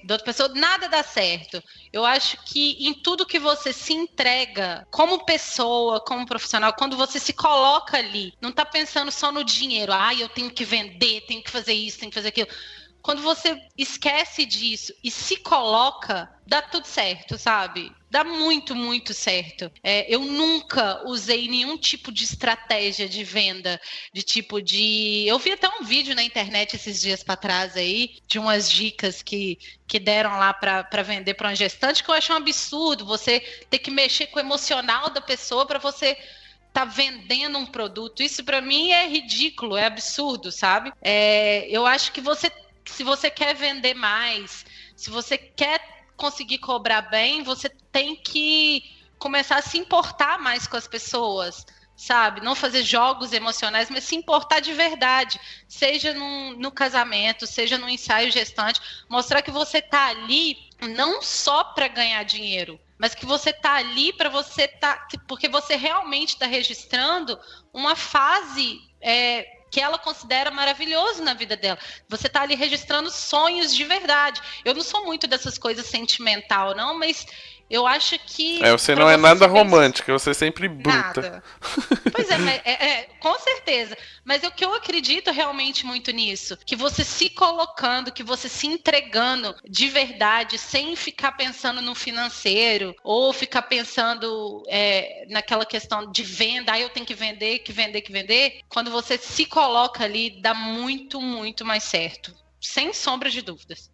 Speaker 4: da outra pessoa, nada dá certo. Eu acho que em tudo que você se entrega, como pessoa, como profissional, quando você se coloca ali, não está pensando só no dinheiro, eu tenho que vender, tenho que fazer isso, tenho que fazer aquilo. Quando você esquece disso e se coloca, dá tudo certo, sabe? Dá muito, muito certo. Eu nunca usei nenhum tipo de estratégia de venda, Eu vi até um vídeo na internet esses dias para trás aí, de umas dicas que deram lá para vender para uma gestante, que eu acho um absurdo você ter que mexer com o emocional da pessoa para você tá vendendo um produto. Isso para mim é ridículo, é absurdo, sabe? Eu acho que você se você quer vender mais, se você quer conseguir cobrar bem, você tem que começar a se importar mais com as pessoas, sabe? Não fazer jogos emocionais, mas se importar de verdade, seja no casamento, seja no ensaio gestante, mostrar que você tá ali não só para ganhar dinheiro, mas que você tá ali para você porque você realmente está registrando uma fase que ela considera maravilhoso na vida dela. Você tá ali registrando sonhos de verdade. Eu não sou muito dessas coisas sentimental, não, mas eu acho que...
Speaker 2: Você não é nada romântica, você é sempre bruta.
Speaker 4: Nada. Pois com certeza. Mas o que eu acredito realmente muito nisso, que você se colocando, que você se entregando de verdade, sem ficar pensando no financeiro, ou ficar pensando naquela questão de venda, eu tenho que vender, quando você se coloca ali, dá muito, muito mais certo. Sem sombra de dúvidas.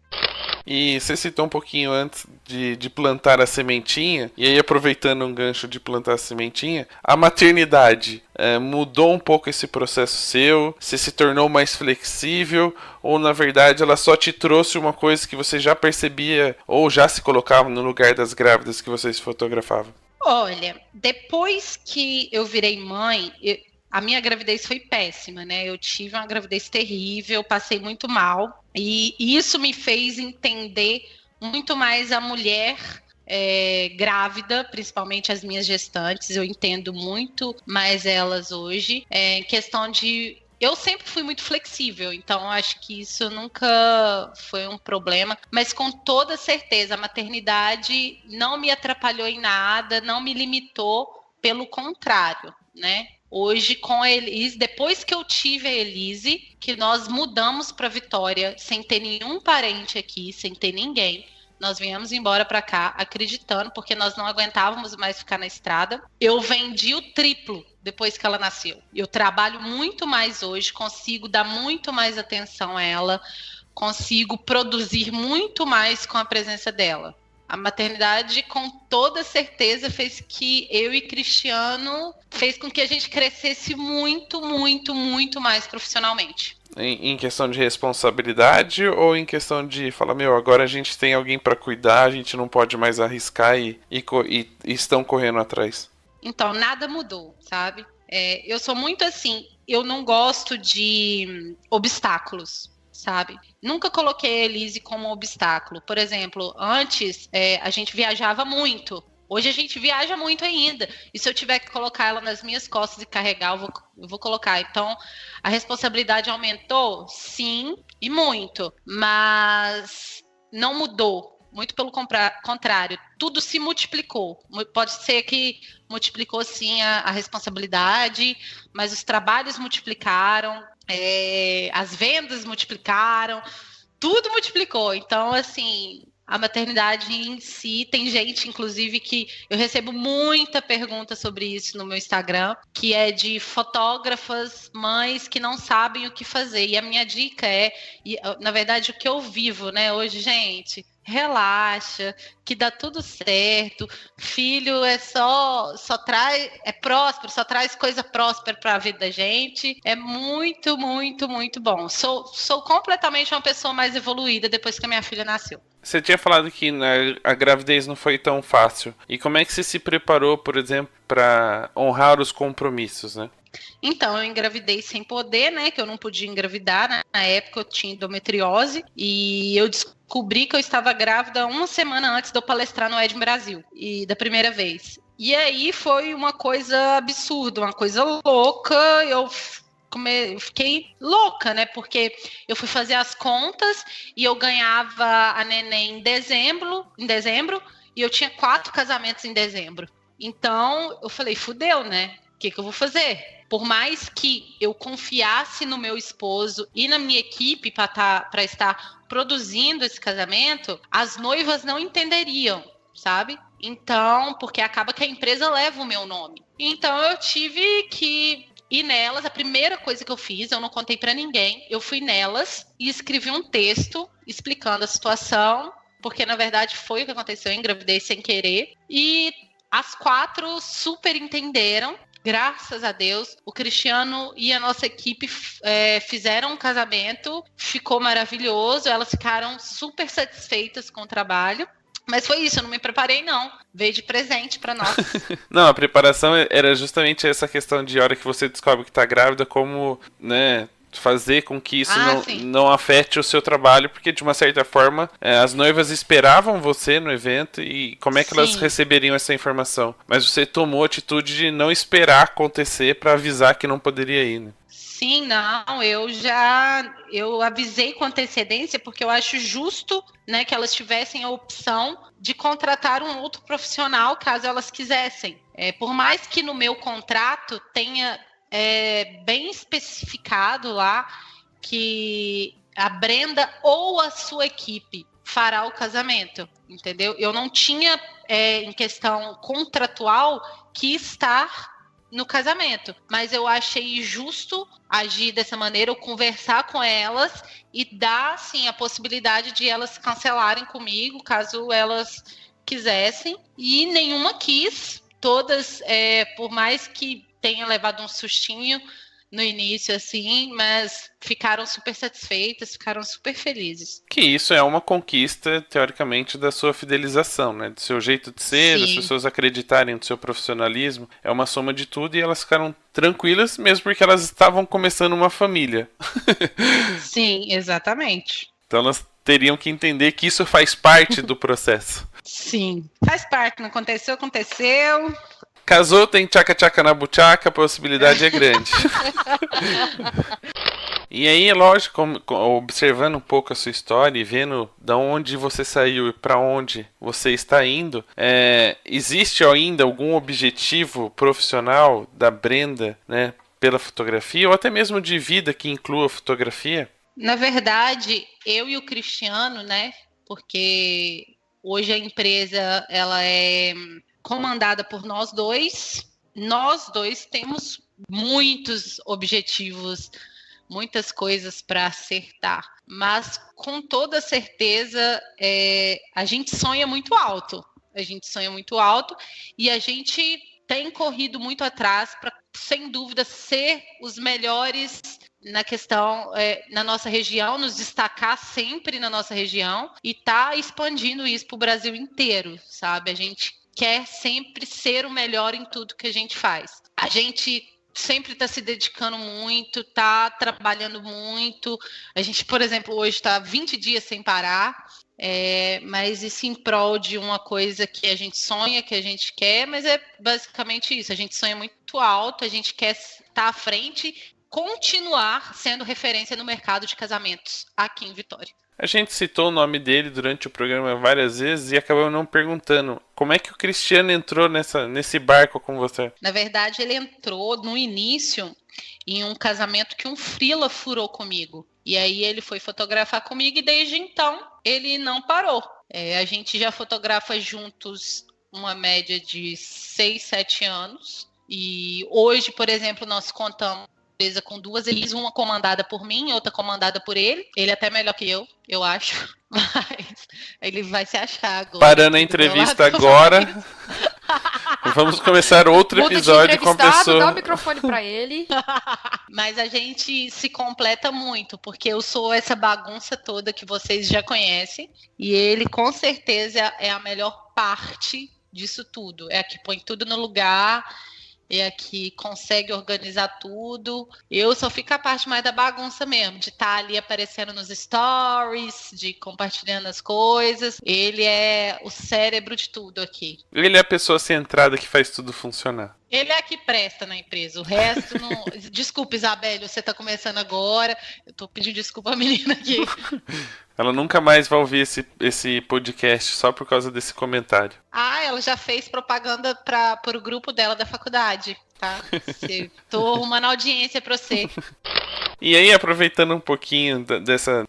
Speaker 2: E você citou um pouquinho antes de plantar a sementinha, e aí aproveitando um gancho de plantar a sementinha, a maternidade mudou um pouco esse processo seu? Você se tornou mais flexível? Ou na verdade ela só te trouxe uma coisa que você já percebia ou já se colocava no lugar das grávidas que vocês fotografavam?
Speaker 4: Olha, depois que eu virei mãe... A minha gravidez foi péssima, né? Eu tive uma gravidez terrível, passei muito mal. E isso me fez entender muito mais a mulher grávida, principalmente as minhas gestantes. Eu entendo muito mais elas hoje. Em questão de... Eu sempre fui muito flexível, então acho que isso nunca foi um problema. Mas com toda certeza, a maternidade não me atrapalhou em nada, não me limitou, pelo contrário, né? Hoje, com a Elise, depois que eu tive a Elise, que nós mudamos para Vitória, sem ter nenhum parente aqui, sem ter ninguém, nós viemos embora para cá, acreditando, porque nós não aguentávamos mais ficar na estrada. Eu vendi o triplo depois que ela nasceu. Eu trabalho muito mais hoje, consigo dar muito mais atenção a ela, consigo produzir muito mais com a presença dela. A maternidade, com toda certeza, fez que eu e Cristiano, fez com que a gente crescesse muito, muito, muito mais profissionalmente.
Speaker 2: Em questão de responsabilidade ou em questão de falar, agora a gente tem alguém para cuidar, a gente não pode mais arriscar e estão correndo atrás?
Speaker 4: Então, nada mudou, sabe? Eu sou muito assim, eu não gosto de obstáculos, sabe? Nunca coloquei a Elise como obstáculo. Por exemplo, antes a gente viajava muito. Hoje a gente viaja muito ainda. E se eu tiver que colocar ela nas minhas costas e carregar, eu vou colocar. Então, a responsabilidade aumentou? Sim, e muito. Mas não mudou. Muito pelo contrário. Tudo se multiplicou. Pode ser que multiplicou, sim, a responsabilidade, mas os trabalhos multiplicaram, as vendas multiplicaram, tudo multiplicou. Então, assim, a maternidade em si, tem gente, inclusive, que eu recebo muita pergunta sobre isso no meu Instagram, que é de fotógrafas, mães que não sabem o que fazer. E a minha dica na verdade, o que eu vivo, né, hoje, gente... Relaxa, que dá tudo certo. Filho é próspero, só traz coisa próspera para a vida da gente. É muito, muito, muito bom. Sou completamente uma pessoa mais evoluída depois que a minha filha nasceu.
Speaker 2: Você tinha falado que a gravidez não foi tão fácil. E como é que você se preparou, por exemplo, para honrar os compromissos, né?
Speaker 4: Então, eu engravidei sem poder, né? Que eu não podia engravidar. Né? Na época eu tinha endometriose e eu descobri que eu estava grávida uma semana antes de eu palestrar no Ed Brasil, da primeira vez. E aí foi uma coisa absurda, uma coisa louca. Eu fiquei louca, né? Porque eu fui fazer as contas e eu ganhava a neném em dezembro, e eu tinha 4 casamentos em dezembro. Então, eu falei, fudeu, né? O que eu vou fazer? Por mais que eu confiasse no meu esposo e na minha equipe para estar produzindo esse casamento, as noivas não entenderiam, sabe? Então, porque acaba que a empresa leva o meu nome. Então, eu tive que ir nelas. A primeira coisa que eu fiz, eu não contei para ninguém, eu fui nelas e escrevi um texto explicando a situação, porque, na verdade, foi o que aconteceu, eu engravidei sem querer. E as 4 super entenderam. graças a Deus, o Cristiano e a nossa equipe fizeram um casamento, ficou maravilhoso, elas ficaram super satisfeitas com o trabalho. Mas foi isso, eu não me preparei não, veio de presente pra nós.
Speaker 2: Não, a preparação era justamente essa questão de hora que você descobre que tá grávida, como, né, fazer com que isso não afete o seu trabalho, porque de uma certa forma as noivas esperavam você no evento e como é que elas receberiam essa informação? Mas você tomou a atitude de não esperar acontecer pra avisar que não poderia ir, né?
Speaker 4: Sim, não, eu avisei com antecedência porque eu acho justo, né, que elas tivessem a opção de contratar um outro profissional caso elas quisessem. Por mais que no meu contrato tenha bem especificado lá que a Brenda ou a sua equipe fará o casamento, entendeu? Eu não tinha, em questão contratual, que estar no casamento, mas eu achei justo agir dessa maneira, eu conversar com elas e dar, assim, a possibilidade de elas cancelarem comigo, caso elas quisessem, e nenhuma quis, todas, por mais que tenha levado um sustinho no início, assim, mas ficaram super satisfeitas, ficaram super felizes.
Speaker 2: Que isso é uma conquista, teoricamente, da sua fidelização, né? Do seu jeito de ser, das pessoas acreditarem no seu profissionalismo. É uma soma de tudo e elas ficaram tranquilas, mesmo porque elas estavam começando uma família.
Speaker 4: Sim, exatamente.
Speaker 2: Então elas teriam que entender que isso faz parte do processo.
Speaker 4: Sim, faz parte, não aconteceu, aconteceu.
Speaker 2: Casou, tem tchaca-tchaca na buchaca, a possibilidade é grande. E aí, é lógico, observando um pouco a sua história e vendo de onde você saiu e para onde você está indo, existe ainda algum objetivo profissional da Brenda, né, pela fotografia, ou até mesmo de vida que inclua a fotografia?
Speaker 4: Na verdade, eu e o Cristiano, né, porque hoje a empresa ela é comandada por nós dois temos muitos objetivos, muitas coisas para acertar, mas com toda certeza a gente sonha muito alto, e a gente tem corrido muito atrás para, sem dúvida, ser os melhores na questão, na nossa região, nos destacar sempre na nossa região e tá expandindo isso para o Brasil inteiro, sabe? A gente quer sempre ser o melhor em tudo que a gente faz. A gente sempre está se dedicando muito, está trabalhando muito. A gente, por exemplo, hoje está 20 dias sem parar, mas isso em prol de uma coisa que a gente sonha, que a gente quer, mas é basicamente isso. A gente sonha muito alto, a gente quer estar à frente, continuar sendo referência no mercado de casamentos aqui em Vitória.
Speaker 2: A gente citou o nome dele durante o programa várias vezes e acabou não perguntando como é que o Cristiano entrou nesse barco com você.
Speaker 4: Na verdade, ele entrou no início em um casamento que um freela furou comigo. E aí ele foi fotografar comigo e desde então ele não parou. A gente já fotografa juntos uma média de 6, 7 anos. E hoje, por exemplo, nós contamos com 2 equipes, uma comandada por mim, outra comandada por ele. Ele é até melhor que eu acho. Mas ele vai se achar agora.
Speaker 2: Parando a entrevista agora. Vamos começar outro episódio com a pessoa.
Speaker 3: Dá o microfone pra ele.
Speaker 4: Mas a gente se completa muito, porque eu sou essa bagunça toda que vocês já conhecem. E ele, com certeza, é a melhor parte disso tudo. É a que põe tudo no lugar, é a que consegue organizar tudo. Eu só fico a parte mais da bagunça mesmo, de estar ali aparecendo nos stories, de compartilhando as coisas. Ele é o cérebro de tudo aqui.
Speaker 2: Ele é a pessoa centrada que faz tudo funcionar.
Speaker 4: Ele é a que presta na empresa, o resto não... Desculpa, Isabelle, você tá começando agora. Eu tô pedindo desculpa à menina aqui.
Speaker 2: Ela nunca mais vai ouvir esse podcast só por causa desse comentário.
Speaker 4: Ela já fez propaganda para o grupo dela da faculdade, tá? Tô arrumando audiência pra você.
Speaker 2: E aí, aproveitando um pouquinho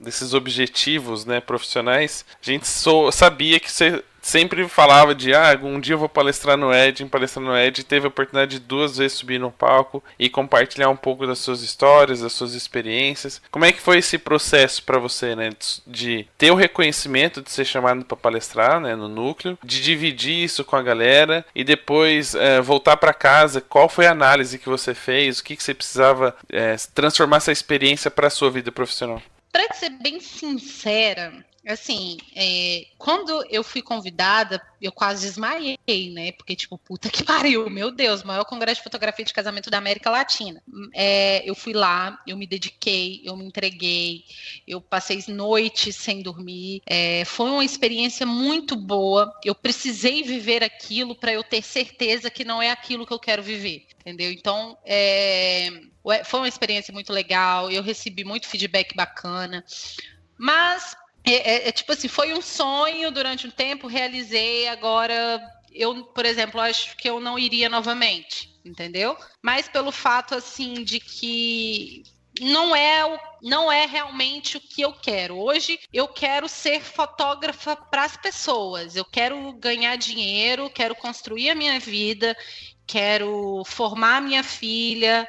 Speaker 2: desses objetivos, né, profissionais, a gente sabia que você sempre falava de, um dia eu vou palestrar no Ed, teve a oportunidade de 2 vezes subir no palco e compartilhar um pouco das suas histórias, das suas experiências. Como é que foi esse processo para você, né, de ter o reconhecimento de ser chamado para palestrar, né, no núcleo, de dividir isso com a galera e depois voltar para casa? Qual foi a análise que você fez? O que você precisava transformar essa experiência para a sua vida profissional?
Speaker 4: Para ser bem sincera, assim, quando eu fui convidada, eu quase desmaiei, né? Porque, tipo, puta que pariu, meu Deus, maior congresso de fotografia de casamento da América Latina. Eu fui lá, eu me dediquei, eu me entreguei, eu passei noites sem dormir. Foi uma experiência muito boa. Eu precisei viver aquilo para eu ter certeza que não é aquilo que eu quero viver, entendeu? Então, foi uma experiência muito legal, eu recebi muito feedback bacana, mas tipo assim, foi um sonho durante um tempo, realizei, agora eu, por exemplo, acho que eu não iria novamente, entendeu? Mas pelo fato, assim, de que não é realmente o que eu quero. Hoje eu quero ser fotógrafa para as pessoas, eu quero ganhar dinheiro, quero construir a minha vida, quero formar minha filha,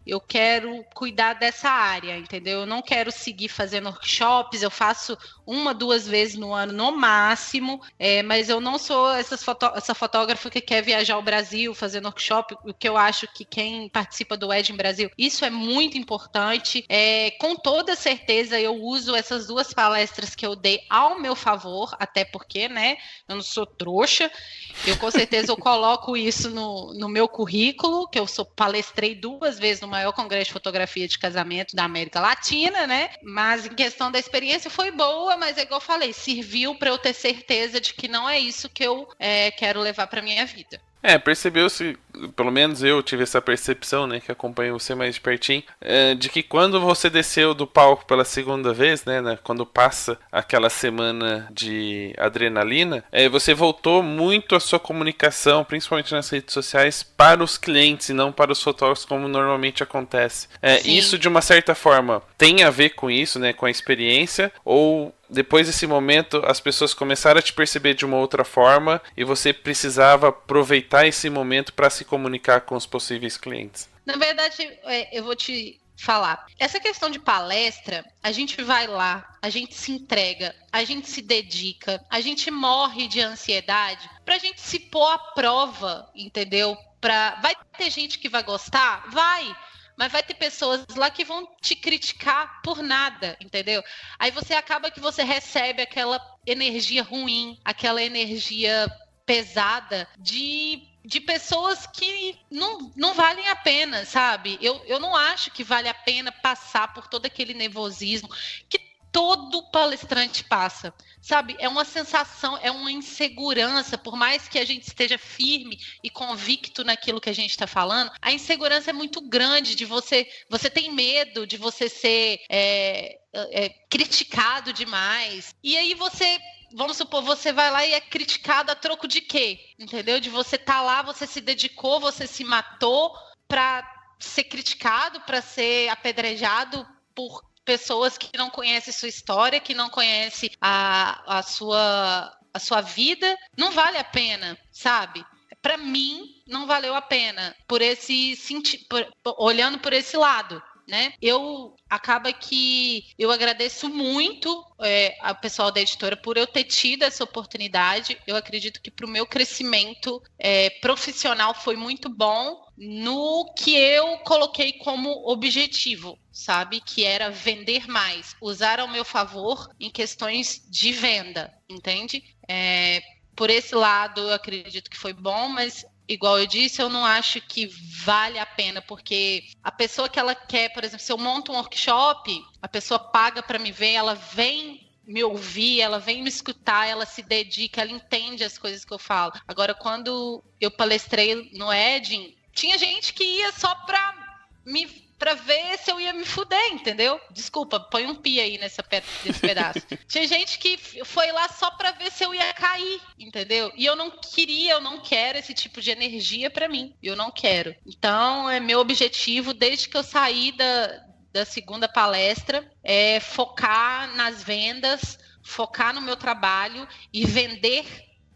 Speaker 4: eu quero cuidar dessa área, entendeu? Eu não quero seguir fazendo workshops, eu faço 1, 2 vezes no ano no máximo, mas eu não sou essa fotógrafa que quer viajar ao Brasil fazendo workshop, o que eu acho que quem participa do Ed em Brasil, isso é muito importante. Com toda certeza eu uso essas 2 palestras que eu dei ao meu favor, até porque, né, eu não sou trouxa, eu com certeza eu coloco isso no meu currículo, que eu palestrei 2 vezes no maior congresso de fotografia de casamento da América Latina, né? Mas em questão da experiência foi boa, mas é igual eu falei, serviu para eu ter certeza de que não é isso que eu quero levar para minha vida.
Speaker 2: Percebeu-se, pelo menos eu tive essa percepção, né, que acompanho você mais de pertinho, de que quando você desceu do palco pela segunda vez, né, quando passa aquela semana de adrenalina, você voltou muito a sua comunicação, principalmente nas redes sociais, para os clientes e não para os fotógrafos, como normalmente acontece. Isso, de uma certa forma, tem a ver com isso, né, com a experiência, ou depois desse momento as pessoas começaram a te perceber de uma outra forma e você precisava aproveitar esse momento para se comunicar com os possíveis clientes?
Speaker 4: Na verdade, eu vou te falar. Essa questão de palestra, a gente vai lá, a gente se entrega, a gente se dedica, a gente morre de ansiedade pra gente se pôr à prova, entendeu? Vai ter gente que vai gostar? Vai! Mas vai ter pessoas lá que vão te criticar por nada, entendeu? Aí você acaba que você recebe aquela energia ruim, aquela energia pesada de pessoas que não valem a pena, sabe? Eu não acho que vale a pena passar por todo aquele nervosismo que todo palestrante passa, sabe? É uma sensação, é uma insegurança, por mais que a gente esteja firme e convicto naquilo que a gente está falando, a insegurança é muito grande de você tem medo de você ser criticado demais, e aí vamos supor, você vai lá e é criticado a troco de quê? Entendeu? De você estar lá, você se dedicou, você se matou para ser criticado, para ser apedrejado por pessoas que não conhecem sua história, que não conhecem a sua vida. Não vale a pena, sabe? Para mim, não valeu a pena, olhando por esse lado, né? Acaba que eu agradeço muito ao pessoal da editora por eu ter tido essa oportunidade. Eu acredito que para o meu crescimento profissional foi muito bom no que eu coloquei como objetivo, sabe? Que era vender mais, usar ao meu favor em questões de venda, entende? Por esse lado, eu acredito que foi bom, mas igual eu disse, eu não acho que vale a pena, porque a pessoa que ela quer, por exemplo, se eu monto um workshop, a pessoa paga para me ver, ela vem me ouvir, ela vem me escutar, ela se dedica, ela entende as coisas que eu falo. Agora, quando eu palestrei no Edin, tinha gente que ia só pra ver se eu ia me fuder, entendeu? Desculpa, põe um pi aí nesse pedaço. Tinha gente que foi lá só pra ver se eu ia cair, entendeu? E eu não quero esse tipo de energia pra mim. Eu não quero. Então, meu objetivo, desde que eu saí da segunda palestra, é focar nas vendas, focar no meu trabalho e vender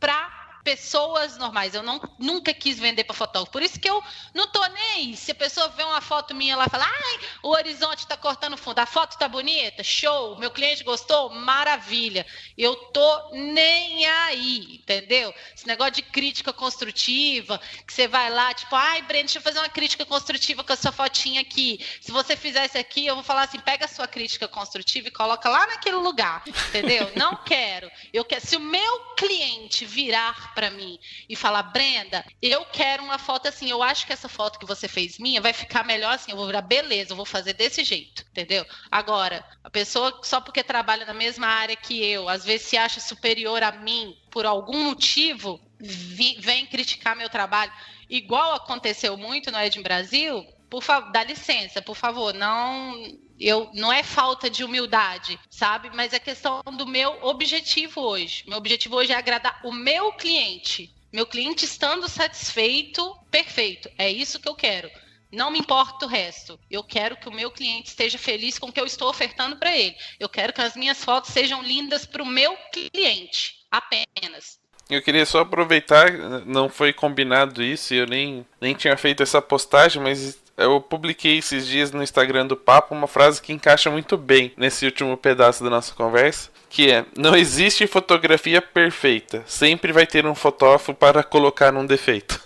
Speaker 4: pra pessoas normais. Eu nunca quis vender para fotógrafo. Por isso que eu não tô nem aí. Se a pessoa vê uma foto minha lá e fala, ai, o horizonte tá cortando fundo, a foto tá bonita, show, meu cliente gostou, maravilha. Eu tô nem aí, entendeu? Esse negócio de crítica construtiva, que você vai lá, tipo, ai, Breno, deixa eu fazer uma crítica construtiva com a sua fotinha aqui. Se você fizer isso aqui, eu vou falar assim, pega a sua crítica construtiva e coloca lá naquele lugar, entendeu? Não quero. Eu quero. Se o meu cliente virar para mim e falar, Brenda, eu quero uma foto assim, eu acho que essa foto que você fez minha vai ficar melhor assim, eu vou virar, beleza, eu vou fazer desse jeito, entendeu? Agora, a pessoa só porque trabalha na mesma área que eu, às vezes se acha superior a mim por algum motivo, vem criticar meu trabalho, igual aconteceu muito no Ed Brasil, por favor, dá licença, por favor, não é falta de humildade, sabe? Mas é questão do meu objetivo hoje. Meu objetivo hoje é agradar o meu cliente. Meu cliente estando satisfeito, perfeito. É isso que eu quero. Não me importa o resto. Eu quero que o meu cliente esteja feliz com o que eu estou ofertando para ele. Eu quero que as minhas fotos sejam lindas para o meu cliente. Apenas.
Speaker 2: Eu queria só aproveitar, não foi combinado isso, e eu nem tinha feito essa postagem, mas eu publiquei esses dias no Instagram do Papo uma frase que encaixa muito bem nesse último pedaço da nossa conversa, que é, não existe fotografia perfeita, sempre vai ter um fotógrafo para colocar um defeito.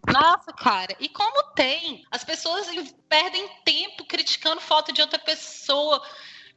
Speaker 4: Nossa, cara, e como tem? As pessoas perdem tempo criticando foto de outra pessoa.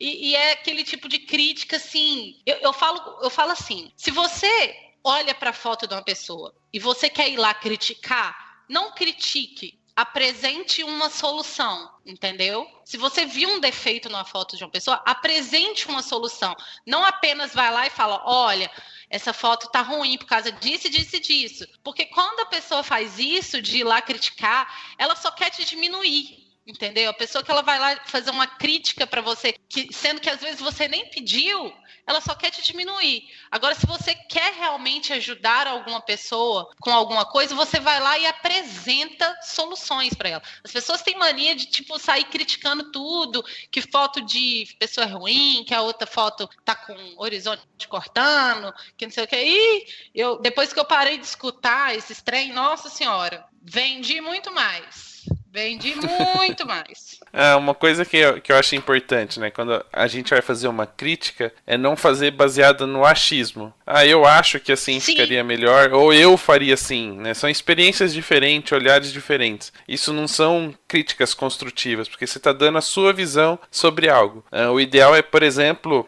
Speaker 4: E é aquele tipo de crítica, assim, eu falo assim, se você olha para a foto de uma pessoa e você quer ir lá criticar, não critique, apresente uma solução, entendeu? Se você viu um defeito numa foto de uma pessoa, apresente uma solução, não apenas vai lá e fala, olha, essa foto tá ruim por causa disso, disso e disso, porque quando a pessoa faz isso de ir lá criticar, ela só quer te diminuir. Entendeu? A pessoa que ela vai lá fazer uma crítica para você, sendo que às vezes você nem pediu, ela só quer te diminuir. Agora, se você quer realmente ajudar alguma pessoa com alguma coisa, você vai lá e apresenta soluções para ela. As pessoas têm mania de tipo sair criticando tudo, que foto de pessoa é ruim, que a outra foto tá com o horizonte cortando, que não sei o que. E depois que eu parei de escutar esses trem, nossa senhora, vendi muito mais. Vendi muito mais.
Speaker 2: Uma coisa que eu acho importante, né? Quando a gente vai fazer uma crítica, é não fazer baseada no achismo. Eu acho que assim Sim. ficaria melhor, ou eu faria assim, né? São experiências diferentes, olhares diferentes. Isso não são críticas construtivas, porque você está dando a sua visão sobre algo. O ideal é, por exemplo,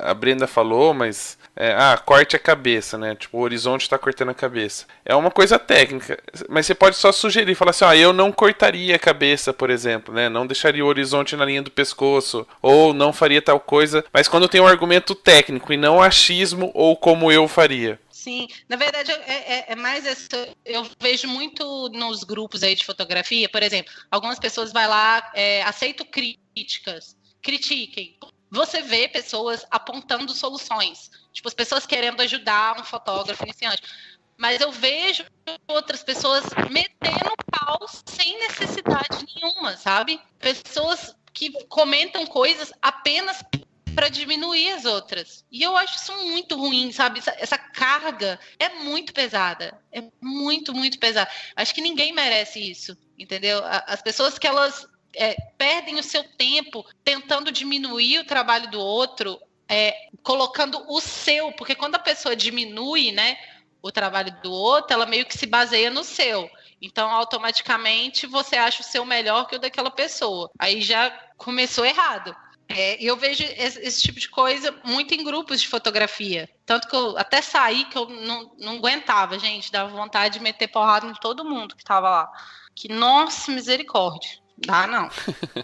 Speaker 2: a Brenda falou, mas... corte a cabeça, né? Tipo, o horizonte está cortando a cabeça. É uma coisa técnica, mas você pode só sugerir, falar assim, eu não cortaria a cabeça, por exemplo, né? Não deixaria o horizonte na linha do pescoço, ou não faria tal coisa, mas quando tem um argumento técnico e não achismo ou como eu faria.
Speaker 4: Sim, na verdade é mais isso. Eu vejo muito nos grupos aí de fotografia, por exemplo, algumas pessoas vai lá, aceito críticas, critiquem. Você vê pessoas apontando soluções. Tipo, as pessoas querendo ajudar um fotógrafo iniciante. Mas eu vejo outras pessoas metendo pau sem necessidade nenhuma, sabe? Pessoas que comentam coisas apenas para diminuir as outras. E eu acho isso muito ruim, sabe? Essa carga é muito pesada. É muito, muito pesada. Acho que ninguém merece isso, entendeu? As pessoas que elas... perdem o seu tempo tentando diminuir o trabalho do outro, colocando o seu, porque quando a pessoa diminui, né, o trabalho do outro, ela meio que se baseia no seu. Então, automaticamente, você acha o seu melhor que o daquela pessoa. Aí já começou errado. E eu vejo esse tipo de coisa muito em grupos de fotografia. Tanto que eu até saí que eu não aguentava, gente. Dava vontade de meter porrada em todo mundo que estava lá. Que, nossa, misericórdia. Não.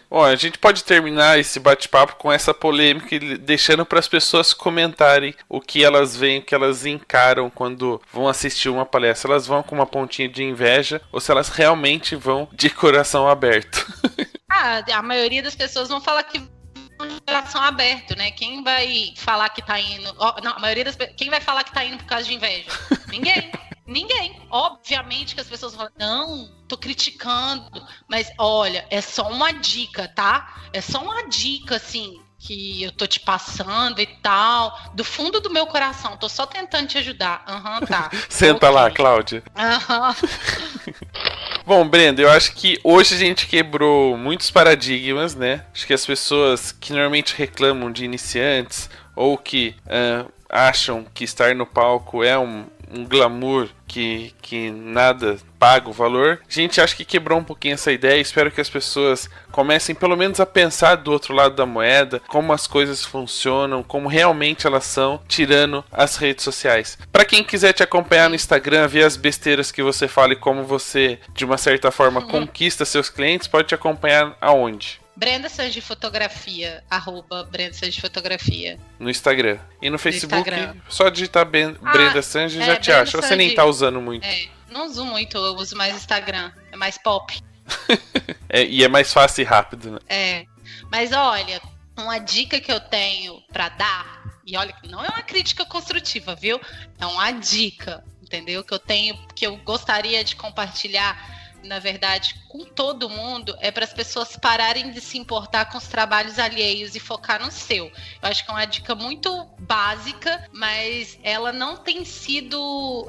Speaker 2: Bom, a gente pode terminar esse bate-papo com essa polêmica, deixando para as pessoas comentarem o que elas veem, o que elas encaram quando vão assistir uma palestra. Elas vão com uma pontinha de inveja ou se elas realmente vão de coração aberto.
Speaker 4: A maioria das pessoas vão falar que de coração aberto, né? Quem vai falar que tá indo... Quem vai falar que tá indo por causa de inveja? Ninguém. Obviamente que as pessoas falam, não, tô criticando, mas olha, é só uma dica, tá? É só uma dica, assim. que eu tô te passando e tal. Do fundo do meu coração, tô só tentando te ajudar. Tá.
Speaker 2: Senta lá, Cláudia. Bom, Brenda, eu acho que hoje a gente quebrou muitos paradigmas, né? Acho que as pessoas que normalmente reclamam de iniciantes ou que acham que estar no palco é um glamour que nada paga o valor. A gente acha que quebrou um pouquinho essa ideia. Espero que as pessoas comecem pelo menos a pensar do outro lado da moeda, como as coisas funcionam, como realmente elas são, tirando as redes sociais. Para quem quiser te acompanhar no Instagram, ver as besteiras que você fala e como você, de uma certa forma, conquista seus clientes, pode te acompanhar aonde?
Speaker 4: Brenda Sanji Fotografia, @BrendaSanjiFotografia.
Speaker 2: No Instagram. E no Facebook, só digitar Brenda Sanji já te acha. Você nem tá usando muito.
Speaker 4: Não uso muito, eu uso mais Instagram. É mais pop.
Speaker 2: E é mais fácil e rápido, né?
Speaker 4: Mas olha, uma dica que eu tenho pra dar, e olha que não é uma crítica construtiva, viu? É uma dica, entendeu? Que eu tenho, que eu gostaria de compartilhar, na verdade, com todo mundo, é para as pessoas pararem de se importar com os trabalhos alheios e focar no seu. Eu acho que é uma dica muito básica, mas ela não tem sido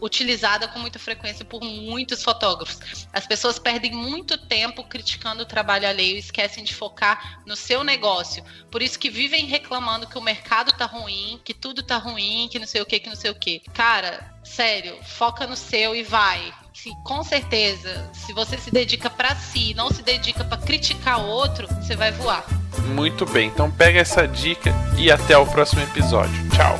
Speaker 4: utilizada com muita frequência por muitos fotógrafos. As pessoas perdem muito tempo criticando o trabalho alheio e esquecem de focar no seu negócio. Por isso que vivem reclamando que o mercado tá ruim, que tudo tá ruim, que não sei o que. Cara, sério, foca no seu e vai. Com certeza, se você se dedica pra si, não se dedica pra criticar o outro, você vai voar.
Speaker 2: Muito bem, então pega essa dica e até o próximo episódio. Tchau!